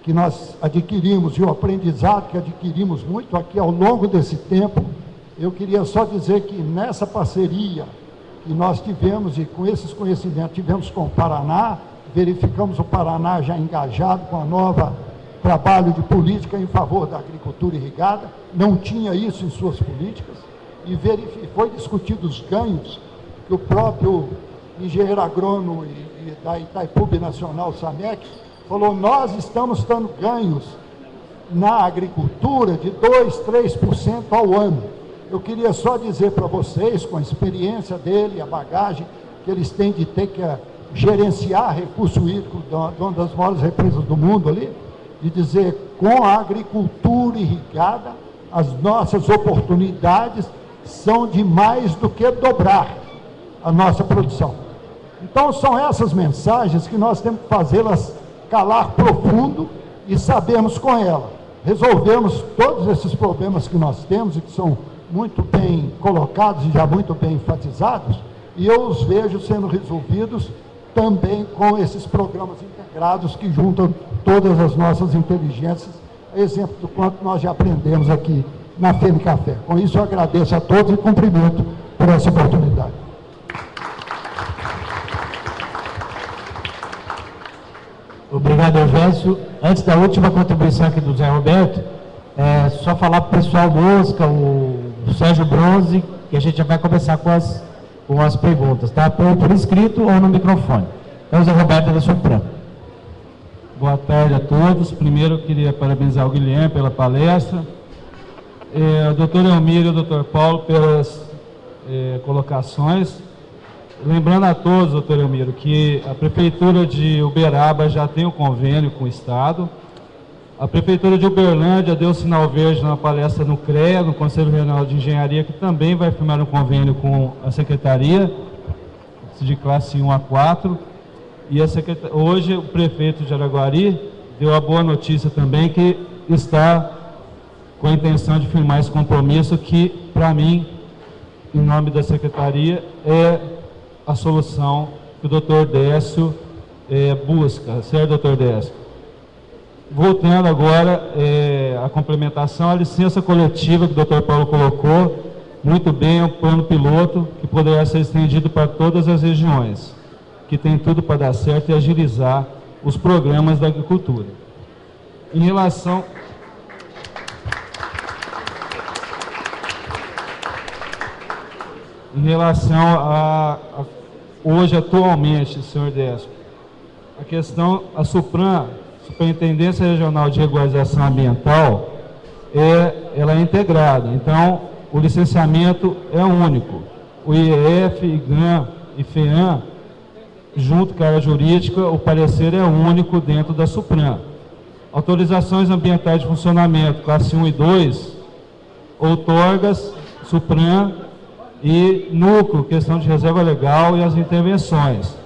que nós adquirimos e o aprendizado que adquirimos muito aqui ao longo desse tempo, eu queria só dizer que nessa parceria que nós tivemos, e com esses conhecimentos tivemos com o Paraná, verificamos o Paraná já engajado com a nova trabalho de política em favor da agricultura irrigada, não tinha isso em suas políticas, e foi discutido os ganhos que o próprio engenheiro agrônomo e da Itaipu Nacional, Samec, falou: nós estamos tendo ganhos na agricultura de 2-3% ao ano. Eu queria só dizer para vocês, com a experiência dele, a bagagem que eles têm de ter que gerenciar recurso hídrico de uma das maiores represas do mundo ali, de dizer, com a agricultura irrigada, as nossas oportunidades são de mais do que dobrar a nossa produção. Então, são essas mensagens que nós temos que fazê-las calar profundo e sabemos com ela. Resolvemos todos esses problemas que nós temos e que são muito bem colocados e já muito bem enfatizados, e eu os vejo sendo resolvidos também com esses programas integrados que juntam todas as nossas inteligências, exemplo do quanto nós já aprendemos aqui na FEMICAFÉ. Com isso, eu agradeço a todos e cumprimento por essa oportunidade. Obrigado, Eugêncio. Antes da última contribuição aqui do Zé Roberto, só falar para o pessoal do OSCA, o Sérgio Bronze, que a gente já vai começar com as perguntas, tá? Por escrito ou no microfone. Então, Zé Roberto da Sopran. Boa tarde a todos. Primeiro, eu queria parabenizar o Guilherme pela palestra, o doutor Elmiro e o doutor Paulo pelas colocações. Lembrando a todos, doutor Elmiro, que a Prefeitura de Uberaba já tem um convênio com o Estado. A Prefeitura de Uberlândia deu sinal verde na palestra no CREA, no Conselho Regional de Engenharia, que também vai firmar um convênio com a Secretaria de classe 1 a 4. E hoje o prefeito de Araguari deu a boa notícia também que está com a intenção de firmar esse compromisso que, para mim, em nome da Secretaria, é a solução que o doutor Décio busca, certo, doutor Décio? Voltando agora à complementação, a licença coletiva que o doutor Paulo colocou, muito bem, é um plano piloto que poderá ser estendido para todas as regiões, que tem tudo para dar certo e agilizar os programas da agricultura. Em relação a hoje, atualmente, senhor Décio, a questão, a Supran, Superintendência Regional de Regularização Ambiental, ela é integrada, então o licenciamento é único. O IEF, IGAM e FEAM, junto com a área jurídica, o parecer é único dentro da Supran. Autorizações ambientais de funcionamento, classe 1 e 2, outorgas, Supran e núcleo, questão de reserva legal e as intervenções.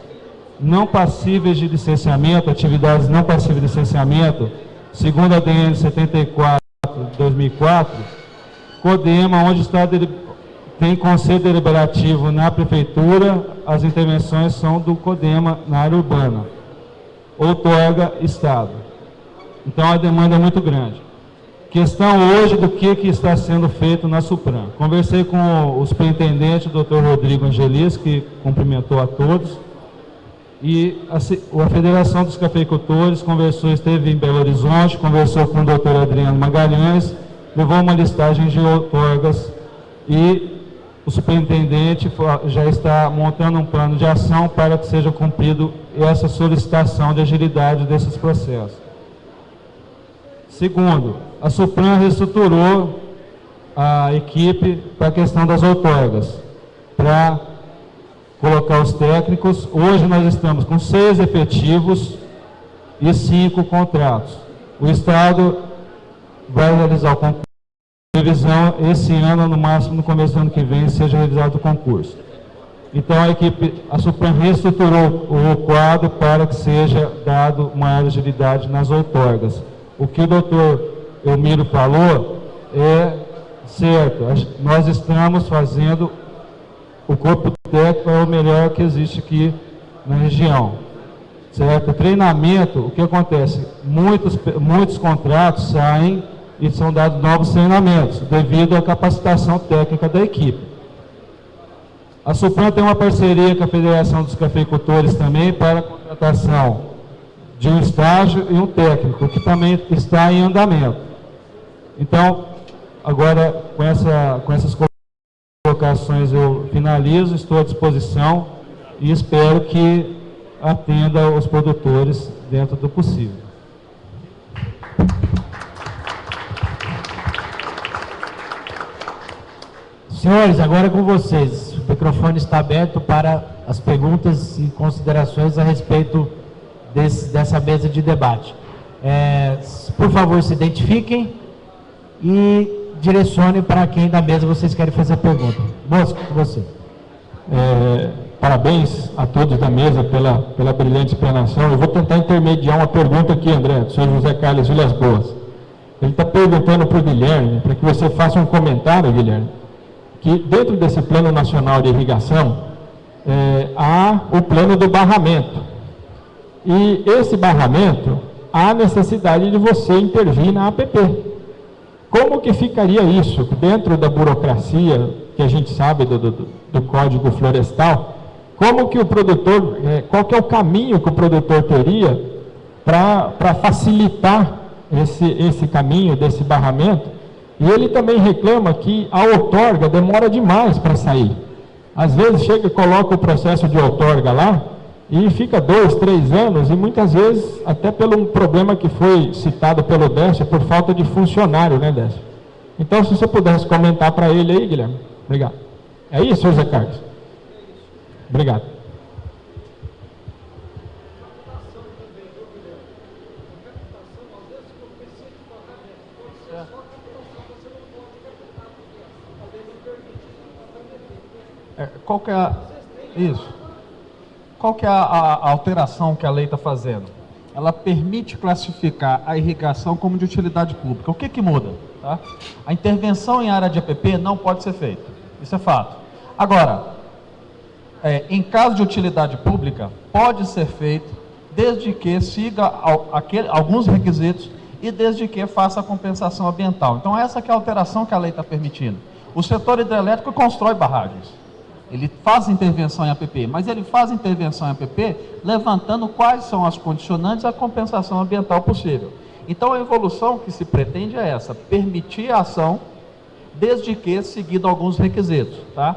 Não passíveis de licenciamento, atividades não passíveis de licenciamento, segundo a DN 74 de 2004, CODEMA, onde está tem conselho deliberativo na prefeitura, as intervenções são do CODEMA na área urbana, outorga Estado. Então a demanda é muito grande. Questão hoje do que está sendo feito na Supran. Conversei com o superintendente, o Dr. Rodrigo Angelis, que cumprimentou a todos, E a Federação dos Cafeicultores esteve em Belo Horizonte, conversou com o doutor Adriano Magalhães, levou uma listagem de outorgas e o superintendente já está montando um plano de ação para que seja cumprido essa solicitação de agilidade desses processos. Segundo, a Supran reestruturou a equipe para a questão das outorgas, para colocar os técnicos. Hoje nós estamos com 6 efetivos e 5 contratos. O Estado vai realizar o concurso de revisão esse ano, no máximo no começo do ano que vem, seja realizado o concurso. Então a Supran reestruturou o quadro para que seja dado maior agilidade nas outorgas. O que o doutor Elmiro falou é certo. Nós estamos fazendo o corpo técnico é o melhor que existe aqui na região, certo? Treinamento, o que acontece? Muitos contratos saem e são dados novos treinamentos, devido à capacitação técnica da equipe. A Supran tem uma parceria com a Federação dos Cafeicultores também para a contratação de um estágio e um técnico, que também está em andamento. Então, agora, com essas colocações eu finalizo, estou à disposição e espero que atenda os produtores dentro do possível. Senhores, agora é com vocês. O microfone está aberto para as perguntas e considerações a respeito dessa mesa de debate. Por favor, se identifiquem e direcione para quem da mesa vocês querem fazer a pergunta. Moço, com você. Parabéns a todos da mesa pela brilhante explanação. Eu vou tentar intermediar uma pergunta aqui, André, do senhor José Carlos Vilas Boas. Ele está perguntando para o Guilherme, para que você faça um comentário, Guilherme, que dentro desse Plano Nacional de Irrigação, há o plano do barramento. E esse barramento, há necessidade de você intervir na APP. Como que ficaria isso dentro da burocracia, que a gente sabe do Código Florestal? Como que o produtor, qual que é o caminho que o produtor teria para facilitar esse caminho desse barramento? E ele também reclama que a outorga demora demais para sair. Às vezes chega e coloca o processo de outorga lá e fica 2, 3 anos, e muitas vezes até pelo problema que foi citado pelo Décio, por falta de funcionário, né, Décio? Então, se você pudesse comentar para ele aí, Guilherme. Obrigado. É isso, José Carlos? Obrigado. Qual que é isso? Qual que é a alteração que a lei está fazendo? Ela permite classificar a irrigação como de utilidade pública. O que que muda? Tá? A intervenção em área de APP não pode ser feita. Isso é fato. Agora, em caso de utilidade pública, pode ser feito desde que siga alguns requisitos e desde que faça a compensação ambiental. Então, essa que é a alteração que a lei está permitindo. O setor hidrelétrico constrói barragens. Ele faz intervenção em APP, mas ele faz intervenção em APP levantando quais são as condicionantes à compensação ambiental possível. Então, a evolução que se pretende é essa, permitir a ação, desde que seguido alguns requisitos. Tá?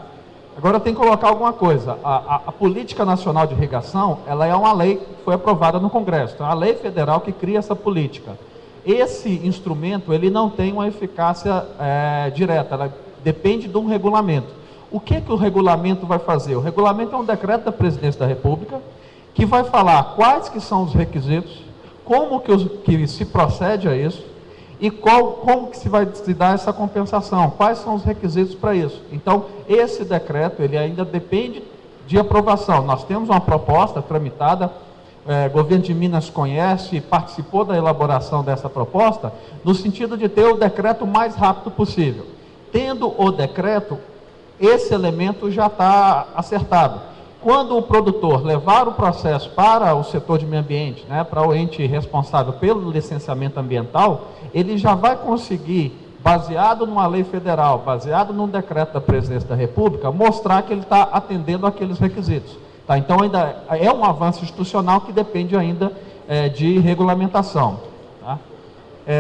Agora, eu tenho que colocar alguma coisa. A Política Nacional de Irrigação, ela é uma lei que foi aprovada no Congresso. Então, é a lei federal que cria essa política. Esse instrumento, ele não tem uma eficácia direta, ela depende de um regulamento. O que o regulamento vai fazer? O regulamento é um decreto da Presidência da República que vai falar quais que são os requisitos, como que se procede a isso e como que se vai se dar essa compensação, quais são os requisitos para isso. Então, esse decreto, ele ainda depende de aprovação. Nós temos uma proposta tramitada, o governo de Minas conhece, participou da elaboração dessa proposta, no sentido de ter o decreto o mais rápido possível. Tendo o decreto, esse elemento já está acertado. Quando o produtor levar o processo para o setor de meio ambiente, né, para o ente responsável pelo licenciamento ambiental, ele já vai conseguir, baseado numa lei federal, baseado num decreto da Presidência da República, mostrar que ele está atendendo aqueles requisitos. Tá? Então, ainda é um avanço institucional que depende ainda de regulamentação. Tá?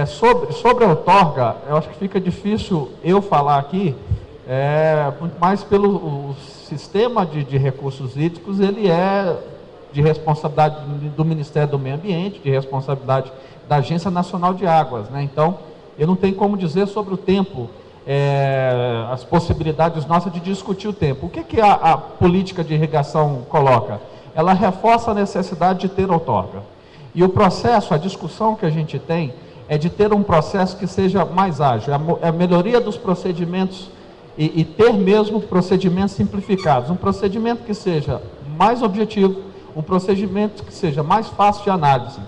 Sobre a outorga, eu acho que fica difícil eu falar aqui, muito mais pelo sistema de recursos hídricos, ele é de responsabilidade do Ministério do Meio Ambiente, de responsabilidade da Agência Nacional de Águas, né? Então, eu não tenho como dizer sobre o tempo, as possibilidades nossas de discutir o tempo. O que a política de irrigação coloca? Ela reforça a necessidade de ter outorga. E o processo, a discussão que a gente tem, é de ter um processo que seja mais ágil, a melhoria dos procedimentos e ter mesmo procedimentos simplificados, um procedimento que seja mais objetivo, um procedimento que seja mais fácil de análise.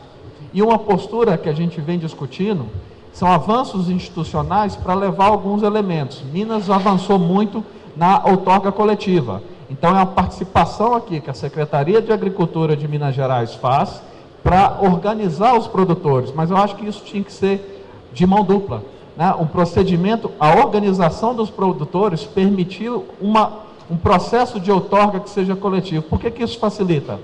E uma postura que a gente vem discutindo são avanços institucionais para levar alguns elementos. Minas avançou muito na outorga coletiva. Então, é uma participação aqui que a Secretaria de Agricultura de Minas Gerais faz para organizar os produtores. Mas eu acho que isso tinha que ser de mão dupla, né? Um procedimento, a organização dos produtores permitiu um processo de outorga que seja coletivo. Por que isso facilita?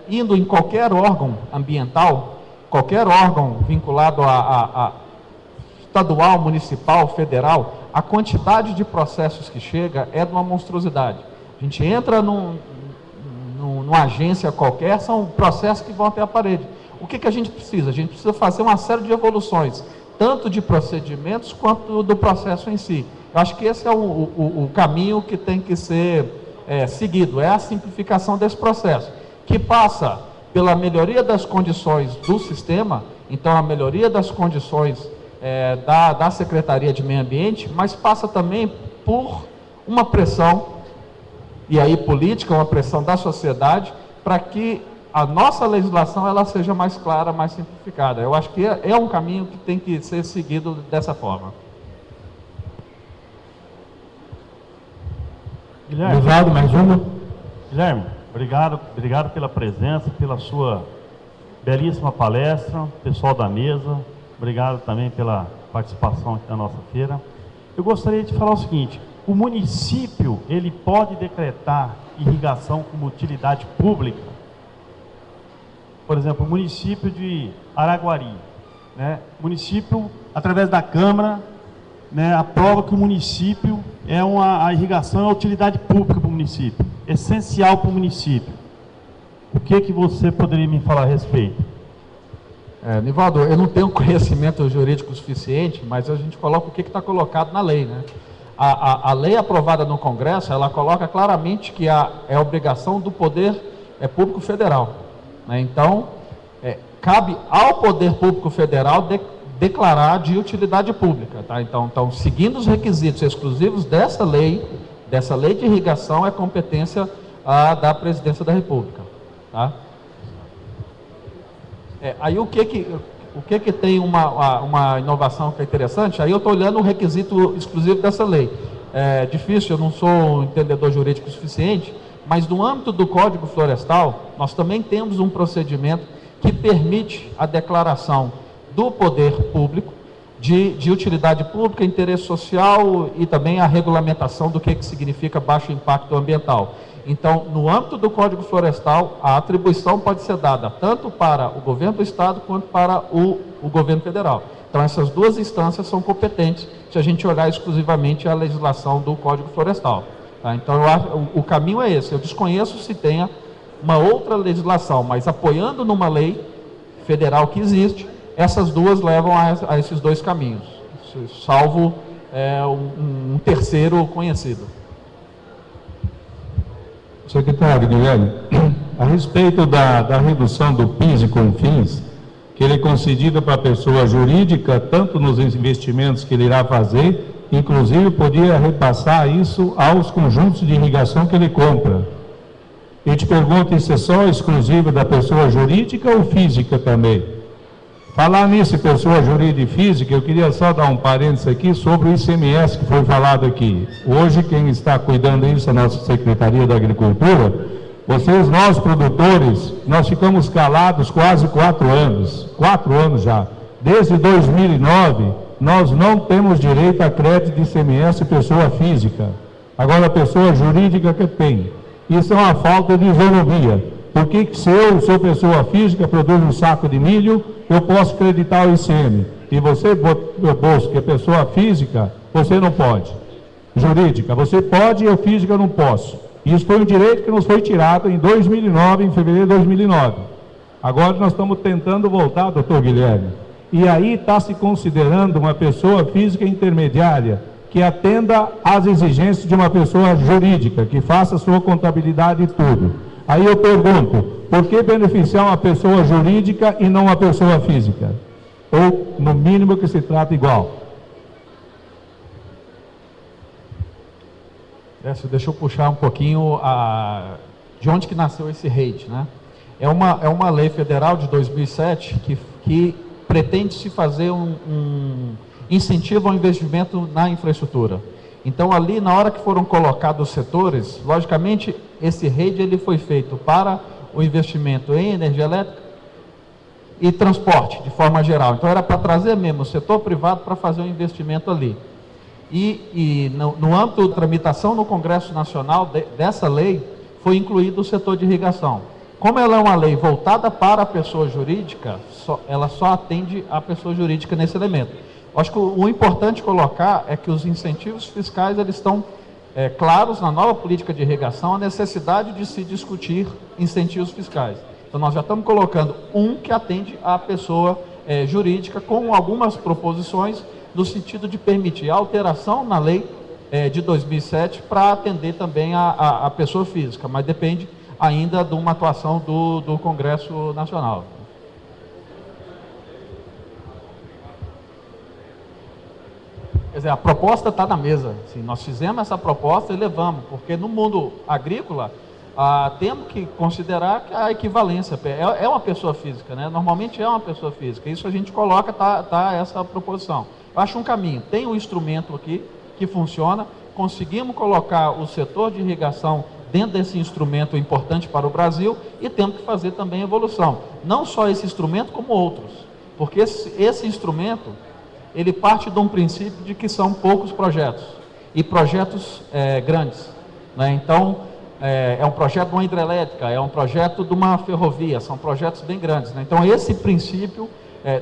Indo em qualquer órgão ambiental, qualquer órgão vinculado a estadual, municipal, federal, a quantidade de processos que chega é de uma monstruosidade. A gente entra numa agência qualquer, são processos que vão até a parede. O que a gente precisa? A gente precisa fazer uma série de evoluções, tanto de procedimentos quanto do processo em si. Eu acho que esse é o caminho que tem que ser seguido, é a simplificação desse processo, que passa pela melhoria das condições do sistema, então a melhoria das condições da Secretaria de Meio Ambiente, mas passa também por uma pressão, e aí política, uma pressão da sociedade, para que a nossa legislação ela seja mais clara, mais simplificada. Eu acho que é um caminho que tem que ser seguido dessa forma. Guilherme, mais uma. Guilherme, obrigado pela presença, pela sua belíssima palestra, pessoal da mesa, obrigado também pela participação aqui na nossa feira. Eu gostaria de falar o seguinte: o município, ele pode decretar irrigação como utilidade pública? Por exemplo, o município de Araguari, né? O município, através da Câmara, né, aprova que o município a irrigação é uma utilidade pública para o município, essencial para o município. O que você poderia me falar a respeito? Nivaldo, eu não tenho conhecimento jurídico suficiente, mas a gente coloca o que está colocado na lei, né? A lei aprovada no Congresso, ela coloca claramente que é obrigação do poder público federal, né? Então, cabe ao poder público federal declarar de utilidade pública, tá? Então, seguindo os requisitos exclusivos dessa lei de irrigação, é competência da Presidência da República, tá? Aí o que tem uma inovação que é interessante? Aí eu estou olhando o requisito exclusivo dessa lei. É difícil, eu não sou um entendedor jurídico suficiente, mas no âmbito do Código Florestal, nós também temos um procedimento que permite a declaração do poder público de utilidade pública, interesse social e também a regulamentação do que significa baixo impacto ambiental. Então, no âmbito do Código Florestal, a atribuição pode ser dada tanto para o governo do Estado quanto para o governo federal. Então, essas duas instâncias são competentes se a gente olhar exclusivamente a legislação do Código Florestal. Tá? Então, o caminho é esse. Eu desconheço se tenha uma outra legislação, mas apoiando numa lei federal que existe, essas duas levam a esses dois caminhos, salvo um terceiro conhecido. Secretário Guilherme, a respeito da redução do PIS e CONFINS, que ele é concedido para a pessoa jurídica, tanto nos investimentos que ele irá fazer, inclusive podia repassar isso aos conjuntos de irrigação que ele compra. Eu te pergunto, isso é só exclusivo da pessoa jurídica ou física também? Falar nisso, pessoa jurídica e física, eu queria só dar um parênteses aqui sobre o ICMS que foi falado aqui. Hoje, quem está cuidando disso é a nossa Secretaria da Agricultura. Nós produtores, nós ficamos calados quase 4 anos. 4 anos já. Desde 2009, nós não temos direito a crédito de ICMS pessoa física. Agora, a pessoa jurídica que tem. Isso é uma falta de isonomia. Por que se eu sou pessoa física, produzo um saco de milho, eu posso acreditar o ICM? E você, meu bolso, que é pessoa física, você não pode. Jurídica, você pode e eu física não posso. Isso foi um direito que nos foi tirado em 2009, em fevereiro de 2009. Agora nós estamos tentando voltar, doutor Guilherme. E aí está se considerando uma pessoa física intermediária que atenda às exigências de uma pessoa jurídica, que faça a sua contabilidade e tudo. Aí eu pergunto, por que beneficiar uma pessoa jurídica e não uma pessoa física? Ou, no mínimo, que se trata igual? Deixa eu puxar um pouquinho de onde que nasceu esse REIT, né? É uma lei federal de 2007 que pretende se fazer um incentivo ao investimento na infraestrutura. Então, ali, na hora que foram colocados os setores, logicamente, esse REIT ele foi feito para o investimento em energia elétrica e transporte, de forma geral. Então, era para trazer mesmo o setor privado para fazer um investimento ali. E no âmbito da tramitação no Congresso Nacional dessa lei, foi incluído o setor de irrigação. Como ela é uma lei voltada para a pessoa jurídica, ela só atende a pessoa jurídica nesse elemento. Acho que o importante colocar é que os incentivos fiscais eles estão claros na nova política de irrigação, a necessidade de se discutir incentivos fiscais. Então, nós já estamos colocando que atende à pessoa jurídica com algumas proposições no sentido de permitir a alteração na lei de 2007 para atender também a pessoa física, mas depende ainda de uma atuação do Congresso Nacional. Quer dizer, a proposta está na mesa. Assim, nós fizemos essa proposta e levamos, porque no mundo agrícola temos que considerar que a equivalência é uma pessoa física, né? Normalmente é uma pessoa física. Isso a gente coloca, tá essa proposição. Eu acho um caminho. Tem um instrumento aqui que funciona. Conseguimos colocar o setor de irrigação dentro desse instrumento importante para o Brasil e temos que fazer também evolução. Não só esse instrumento, como outros. Porque esse instrumento ele parte de um princípio de que são poucos projetos, e projetos grandes, né? Então, é um projeto de uma hidrelétrica, é um projeto de uma ferrovia, são projetos bem grandes, né? Então, esse princípio,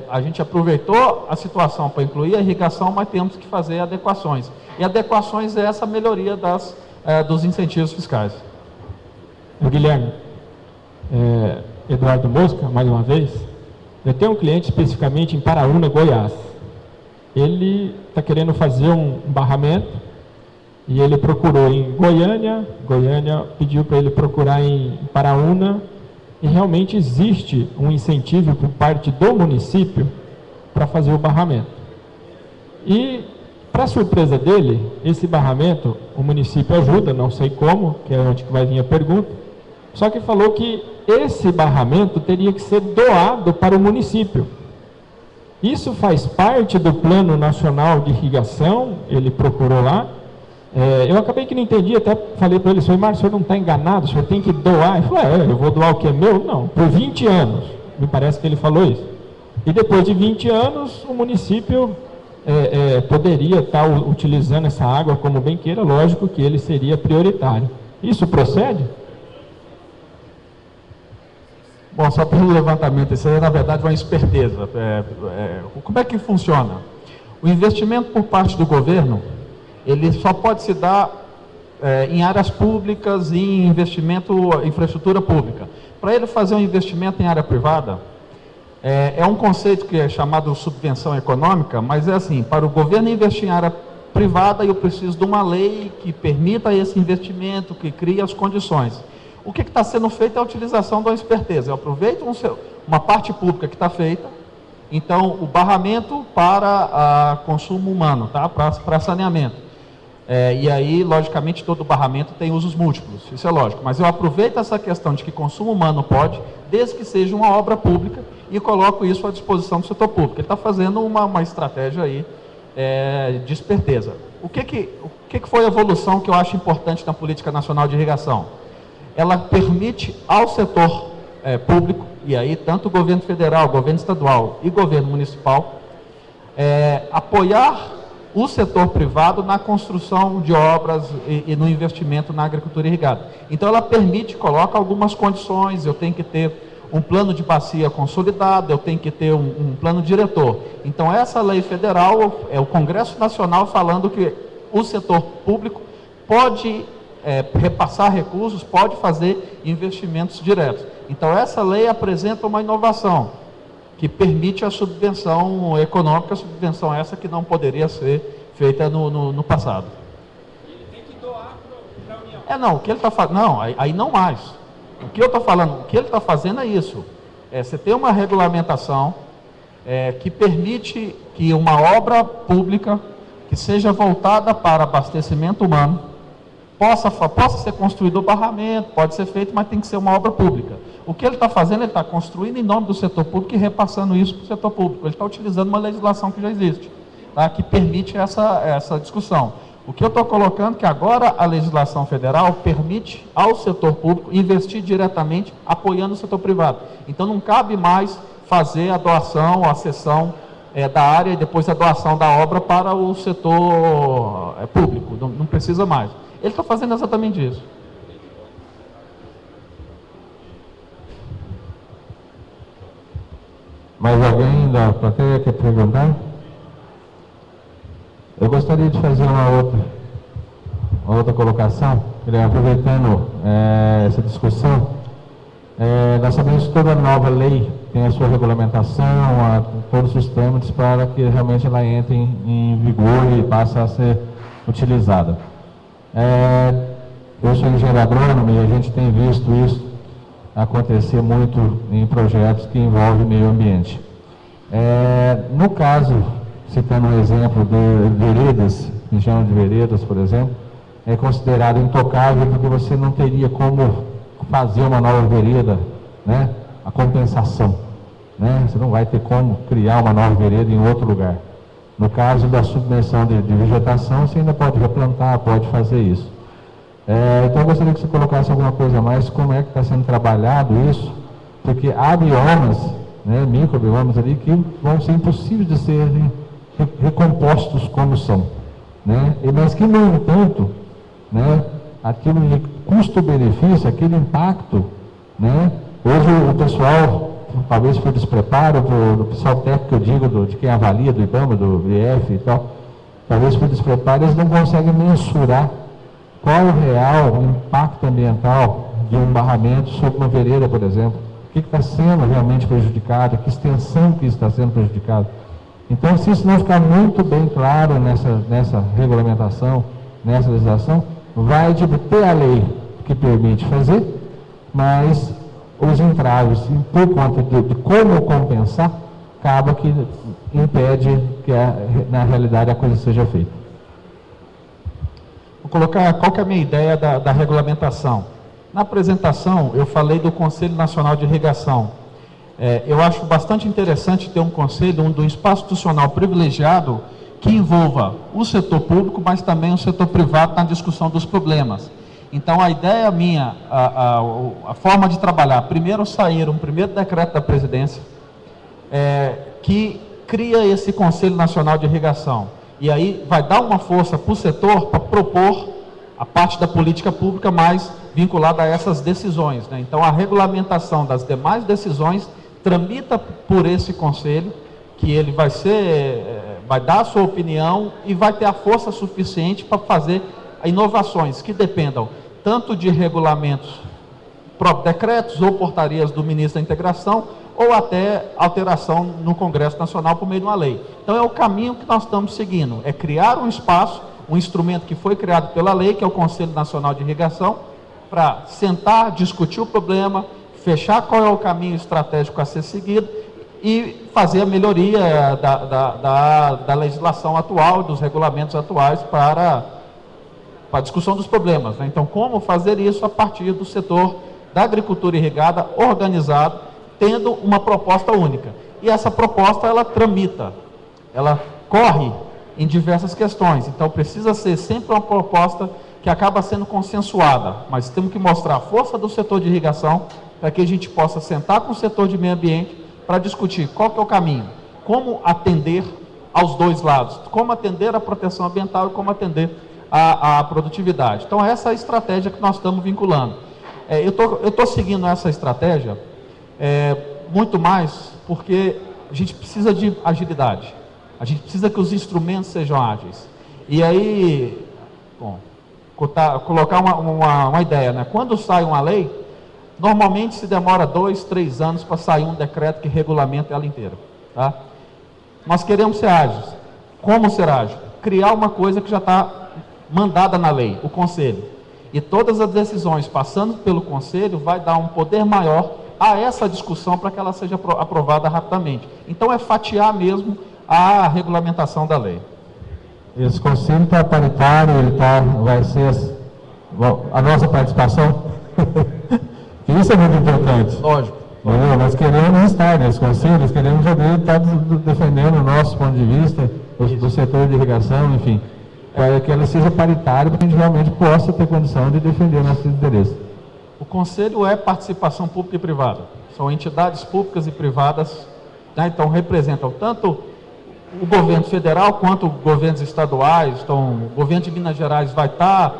a gente aproveitou a situação para incluir a irrigação, mas temos que fazer adequações. E adequações é essa melhoria dos incentivos fiscais. Guilherme, Eduardo Mosca, mais uma vez. Eu tenho um cliente especificamente em Paraúna, Goiás. Ele está querendo fazer um barramento e ele procurou em Goiânia pediu para ele procurar em Paraúna e realmente existe um incentivo por parte do município para fazer o barramento. E, para surpresa dele, esse barramento, o município ajuda, não sei como, que é onde que vai vir a pergunta, só que falou que esse barramento teria que ser doado para o município. Isso faz parte do Plano Nacional de Irrigação, ele procurou lá. Eu acabei que não entendi, até falei para ele, senhor Márcio, o senhor não está enganado, o senhor tem que doar. Ele falou, eu vou doar o que é meu? Não, por 20 anos, me parece que ele falou isso. E depois de 20 anos, o município poderia estar utilizando essa água como bem queira, lógico que ele seria prioritário. Isso procede? Bom, só pelo levantamento, isso aí na verdade é uma esperteza. Como é que funciona? O investimento por parte do governo, ele só pode se dar em áreas públicas e em infraestrutura pública. Para ele fazer um investimento em área privada, é um conceito que é chamado subvenção econômica, mas é assim, para o governo investir em área privada, eu preciso de uma lei que permita esse investimento, que crie as condições. O que está sendo feito é a utilização da esperteza. Eu aproveito uma parte pública que está feita, então o barramento para consumo humano, tá? Para saneamento. E aí, logicamente, todo barramento tem usos múltiplos, isso é lógico. Mas eu aproveito essa questão de que consumo humano pode, desde que seja uma obra pública, e coloco isso à disposição do setor público. Ele está fazendo uma estratégia aí de esperteza. O que foi a evolução que eu acho importante na Política Nacional de Irrigação? Ela permite ao setor público, e aí tanto o governo federal, governo estadual e governo municipal, apoiar o setor privado na construção de obras e no investimento na agricultura irrigada. Então ela coloca algumas condições, eu tenho que ter um plano de bacia consolidado, eu tenho que ter um plano diretor. Então essa lei federal é o Congresso Nacional falando que o setor público pode repassar recursos, pode fazer investimentos diretos. Então essa lei apresenta uma inovação que permite a subvenção econômica, subvenção essa que não poderia ser feita no passado. Ele tem que doar para a União. Não, o que ele está fazendo, não, aí não mais. O que eu estou falando, o que ele está fazendo é isso. Você tem uma regulamentação que permite que uma obra pública que seja voltada para abastecimento humano possa ser construído o barramento, pode ser feito, mas tem que ser uma obra pública. O que ele está fazendo, ele está construindo em nome do setor público e repassando isso para o setor público. Ele está utilizando uma legislação que já existe, tá? Que permite essa discussão. O que eu estou colocando é que agora a legislação federal permite ao setor público investir diretamente apoiando o setor privado. Então não cabe mais fazer a doação, a cessão da área e depois a doação da obra para o setor público. Não precisa mais. Ele está fazendo exatamente isso. Mais alguém da plateia quer perguntar? Eu gostaria de fazer uma outra colocação, aproveitando essa discussão. Nós sabemos que toda nova lei tem a sua regulamentação, todos os trâmites para que realmente ela entre em vigor e passe a ser utilizada. Eu sou engenheiro agrônomo e a gente tem visto isso acontecer muito em projetos que envolvem meio ambiente. No caso, citando um exemplo de veredas, região de veredas, por exemplo, é considerado intocável porque você não teria como fazer uma nova vereda, né? A compensação, né? Você não vai ter como criar uma nova vereda em outro lugar. No caso da subvenção de vegetação, você ainda pode replantar, pode fazer isso. Então eu gostaria que você colocasse alguma coisa a mais, como é que está sendo trabalhado isso, porque há biomas, né, microbiomas ali, que vão ser impossíveis de serem recompostos como são, né? Mas que, no entanto, né, aquilo de custo-benefício, aquele impacto, né? Hoje o pessoal, talvez por despreparo, do pessoal técnico, eu digo, de quem avalia, do IBAMA, do IF e tal, talvez por despreparo, eles não conseguem mensurar qual o real impacto ambiental de um barramento sobre uma vereda, por exemplo. O que está sendo realmente prejudicado, que extensão que está sendo prejudicada. Então, se isso não ficar muito bem claro nessa regulamentação, nessa legislação, vai ter a lei que permite fazer, mas os entraves, por conta de como compensar, acaba que impede que, na realidade, a coisa seja feita. Vou colocar qual que é a minha ideia da regulamentação. Na apresentação, eu falei do Conselho Nacional de Irrigação. Eu acho bastante interessante ter um conselho, um espaço institucional privilegiado que envolva o setor público, mas também o setor privado na discussão dos problemas. Então, a ideia minha, a forma de trabalhar, primeiro sair um primeiro decreto da presidência que cria esse Conselho Nacional de Irrigação. E aí vai dar uma força para o setor para propor a parte da política pública mais vinculada a essas decisões, né? Então, a regulamentação das demais decisões tramita por esse conselho, que ele vai dar a sua opinião e vai ter a força suficiente para fazer inovações que dependam tanto de regulamentos, próprios decretos ou portarias do ministro da Integração, ou até alteração no Congresso Nacional por meio de uma lei. Então é o caminho que nós estamos seguindo, é criar um espaço, um instrumento que foi criado pela lei, que é o Conselho Nacional de Irrigação, para sentar, discutir o problema, fechar qual é o caminho estratégico a ser seguido e fazer a melhoria da legislação atual, dos regulamentos atuais para a discussão dos problemas, né? Então, como fazer isso a partir do setor da agricultura irrigada organizado, tendo uma proposta única. E essa proposta, ela tramita, ela corre em diversas questões. Então, precisa ser sempre uma proposta que acaba sendo consensuada, mas temos que mostrar a força do setor de irrigação para que a gente possa sentar com o setor de meio ambiente para discutir qual que é o caminho, como atender aos dois lados, como atender a proteção ambiental e como atender a produtividade. Então, essa é a estratégia que nós estamos vinculando. Eu estou seguindo essa estratégia muito mais porque a gente precisa de agilidade, a gente precisa que os instrumentos sejam ágeis. E aí, bom, colocar uma ideia, né? Quando sai uma lei, normalmente se demora 2, 3 anos para sair um decreto que regulamenta ela inteira, tá? Nós queremos ser ágeis. Como ser ágil? Criar uma coisa que já está mandada na lei, o conselho. E todas as decisões passando pelo conselho vai dar um poder maior a essa discussão para que ela seja aprovada rapidamente. Então é fatiar mesmo a regulamentação da lei. Esse conselho está paritário, vai ser a nossa participação. Isso é muito importante. Lógico. Nós queremos estar nesse conselho, queremos estar defendendo o nosso ponto de vista, do setor de irrigação, enfim, para que ela seja paritária, para que a gente realmente possa ter condição de defender nossos interesses. O conselho é participação pública e privada. São entidades públicas e privadas, né? Então representam tanto o governo federal quanto governos estaduais. Então, o governo de Minas Gerais vai estar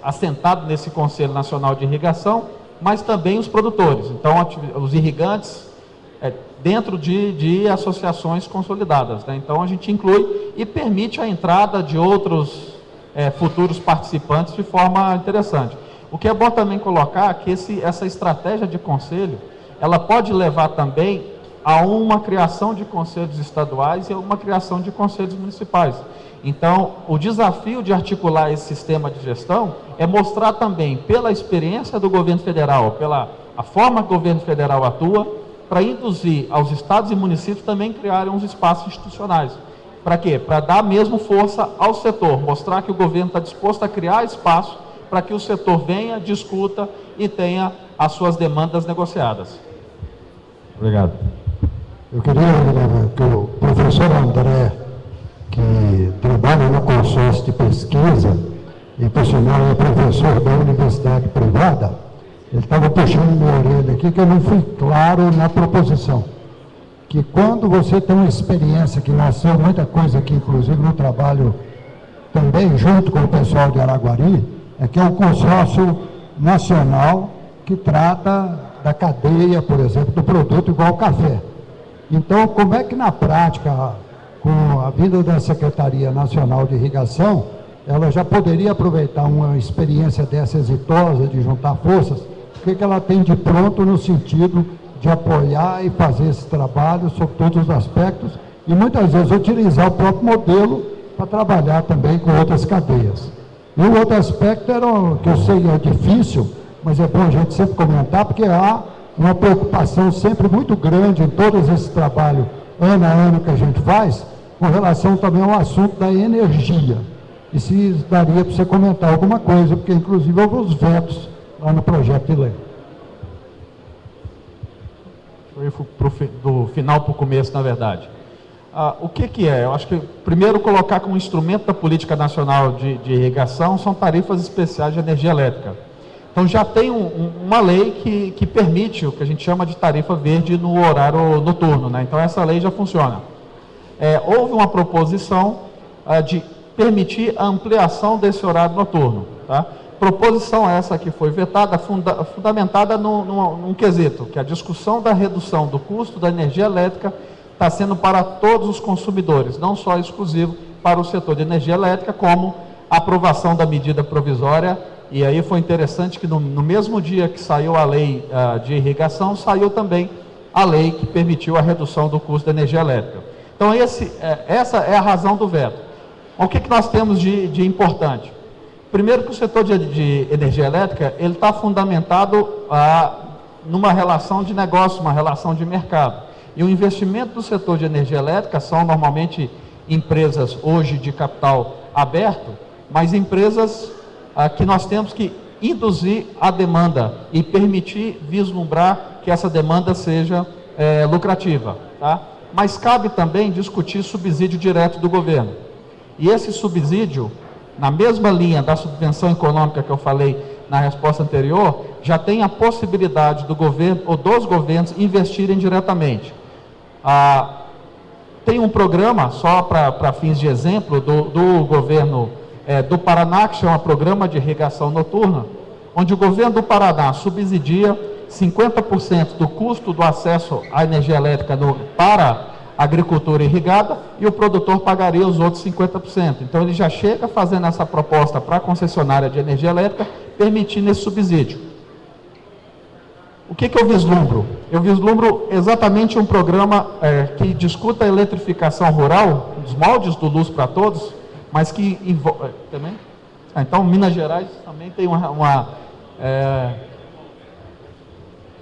assentado nesse Conselho Nacional de Irrigação, mas também os produtores. Então, os irrigantes dentro de associações consolidadas, né? Então, a gente inclui e permite a entrada de outros futuros participantes de forma interessante. O que é bom também colocar é que essa estratégia de conselho, ela pode levar também a uma criação de conselhos estaduais e a uma criação de conselhos municipais. Então, o desafio de articular esse sistema de gestão é mostrar também, pela experiência do governo federal, pela a forma que o governo federal atua, para induzir aos estados e municípios também criarem uns espaços institucionais. Para quê? Para dar mesmo força ao setor, mostrar que o governo está disposto a criar espaço para que o setor venha, discuta e tenha as suas demandas negociadas. Obrigado. Eu queria que o professor André, que trabalha no consórcio de pesquisa, e por sinal é professor da universidade privada, ele estava puxando minha orelha aqui, que eu não fui claro na proposição. Que quando você tem uma experiência, que nasceu muita coisa aqui, inclusive no trabalho também junto com o pessoal de Araguari, é que é um consórcio nacional que trata da cadeia, por exemplo, do produto igual ao café. Então, como é que na prática, com a vinda da Secretaria Nacional de Irrigação, ela já poderia aproveitar uma experiência dessa exitosa, de juntar forças, o que ela tem de pronto no sentido de apoiar e fazer esse trabalho sobre todos os aspectos e muitas vezes utilizar o próprio modelo para trabalhar também com outras cadeias. E o outro aspecto era, que eu sei é difícil, mas é bom a gente sempre comentar, porque há uma preocupação sempre muito grande em todos esses trabalhos, ano a ano que a gente faz, com relação também ao assunto da energia. E se daria para você comentar alguma coisa, porque inclusive houve os vetos lá no projeto de lei. Eu fui do final para o começo, na verdade. O que é? Eu acho que, primeiro, colocar como instrumento da Política Nacional de Irrigação são tarifas especiais de energia elétrica. Então, já tem uma lei que permite o que a gente chama de tarifa verde no horário noturno, né? Então, essa lei já funciona. Houve uma proposição de permitir a ampliação desse horário noturno, tá? Proposição essa que foi vetada, fundamentada num quesito, que a discussão da redução do custo da energia elétrica está sendo para todos os consumidores, não só exclusivo para o setor de energia elétrica, como a aprovação da medida provisória. E aí foi interessante que no mesmo dia que saiu a lei de irrigação, saiu também a lei que permitiu a redução do custo da energia elétrica. Então essa é a razão do veto. O que nós temos de importante? Primeiro, que o setor de energia elétrica ele está fundamentado numa relação de negócio, uma relação de mercado. E o investimento do setor de energia elétrica são normalmente empresas hoje de capital aberto, mas empresas que nós temos que induzir a demanda e permitir vislumbrar que essa demanda seja lucrativa, tá? Mas cabe também discutir subsídio direto do governo. E esse subsídio, na mesma linha da subvenção econômica que eu falei na resposta anterior, já tem a possibilidade do governo ou dos governos investirem diretamente. tem um programa, só para fins de exemplo, do governo do Paraná, que chama Programa de Irrigação Noturna, onde o governo do Paraná subsidia 50% do custo do acesso à energia elétrica para a agricultura irrigada, e o produtor pagaria os outros 50%. Então ele já chega fazendo essa proposta para a concessionária de energia elétrica, permitindo esse subsídio. O que eu vislumbro? Eu vislumbro exatamente um programa que discuta a eletrificação rural, os moldes do Luz para Todos, mas que envolve... também? Então, Minas Gerais também tem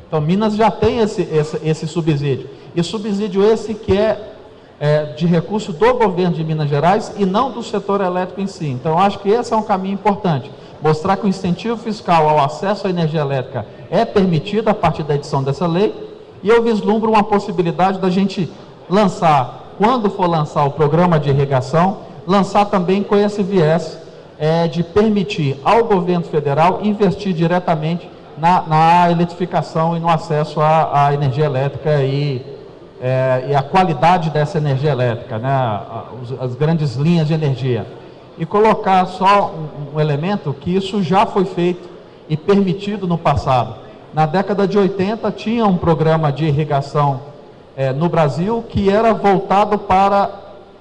então, Minas já tem esse subsídio. E subsídio esse que é de recurso do governo de Minas Gerais e não do setor elétrico em si. Então, eu acho que esse é um caminho importante. Mostrar que o incentivo fiscal ao acesso à energia elétrica é permitido a partir da edição dessa lei. E eu vislumbro uma possibilidade da gente lançar, quando for lançar o programa de irrigação, lançar também com esse viés de permitir ao governo federal investir diretamente na eletrificação e no acesso à energia elétrica e a qualidade dessa energia elétrica, né? As grandes linhas de energia. E colocar só um elemento que isso já foi feito e permitido no passado. Na década de 80 tinha um programa de irrigação no Brasil que era voltado para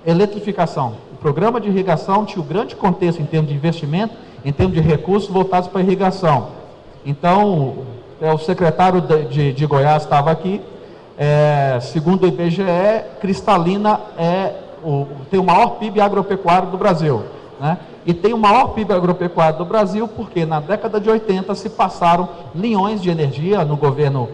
eletrificação. O programa de irrigação tinha o grande contexto em termos de investimento, em termos de recursos voltados para a irrigação. Então, o secretário de Goiás estava aqui, segundo o IBGE, Cristalina tem o maior PIB agropecuário do Brasil, né? E tem o maior PIB agropecuário do Brasil porque na década de 80 se passaram linhões de energia no governo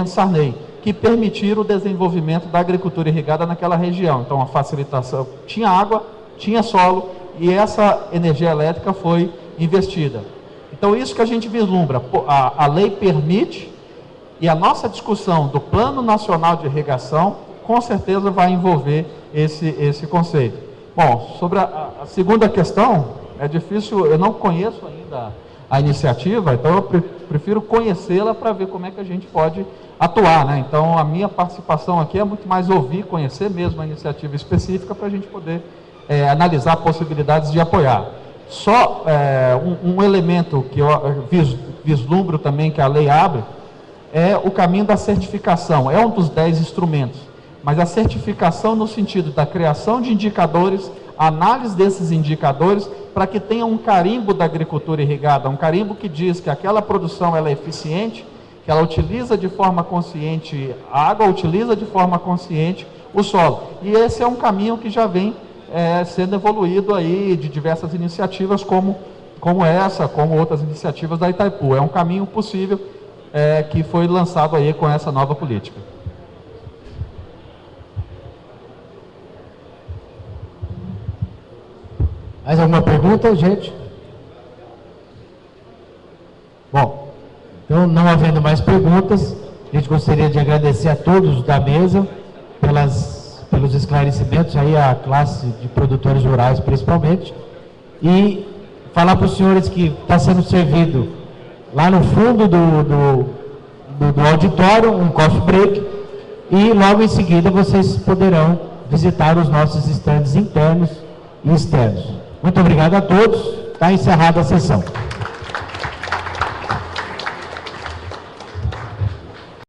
Sarney, que permitiram o desenvolvimento da agricultura irrigada naquela região. Então, a facilitação, tinha água, tinha solo, e essa energia elétrica foi investida. Então, isso que a gente vislumbra, a lei permite, e a nossa discussão do Plano Nacional de Irrigação, com certeza vai envolver esse conceito. Bom, sobre a segunda questão, é difícil, eu não conheço ainda a iniciativa, então eu prefiro conhecê-la para ver como é que a gente pode atuar, né? Então, a minha participação aqui é muito mais ouvir, conhecer mesmo a iniciativa específica para a gente poder analisar possibilidades de apoiar. Só um elemento que eu vislumbro também que a lei abre é o caminho da certificação. É um dos 10 instrumentos, mas a certificação no sentido da criação de indicadores, análise desses indicadores, para que tenha um carimbo da agricultura irrigada, um carimbo que diz que aquela produção ela é eficiente, que ela utiliza de forma consciente a água, utiliza de forma consciente o solo. E esse é um caminho que já vem sendo evoluído aí de diversas iniciativas como essa, como outras iniciativas da Itaipu. É um caminho possível que foi lançado aí com essa nova política. Mais alguma pergunta, gente? Bom, então, não havendo mais perguntas, a gente gostaria de agradecer a todos da mesa pelos esclarecimentos aí, a classe de produtores rurais principalmente, e falar para os senhores que está sendo servido lá no fundo do auditório um coffee break, e logo em seguida vocês poderão visitar os nossos estandes internos e externos. Muito obrigado a todos, está encerrada a sessão.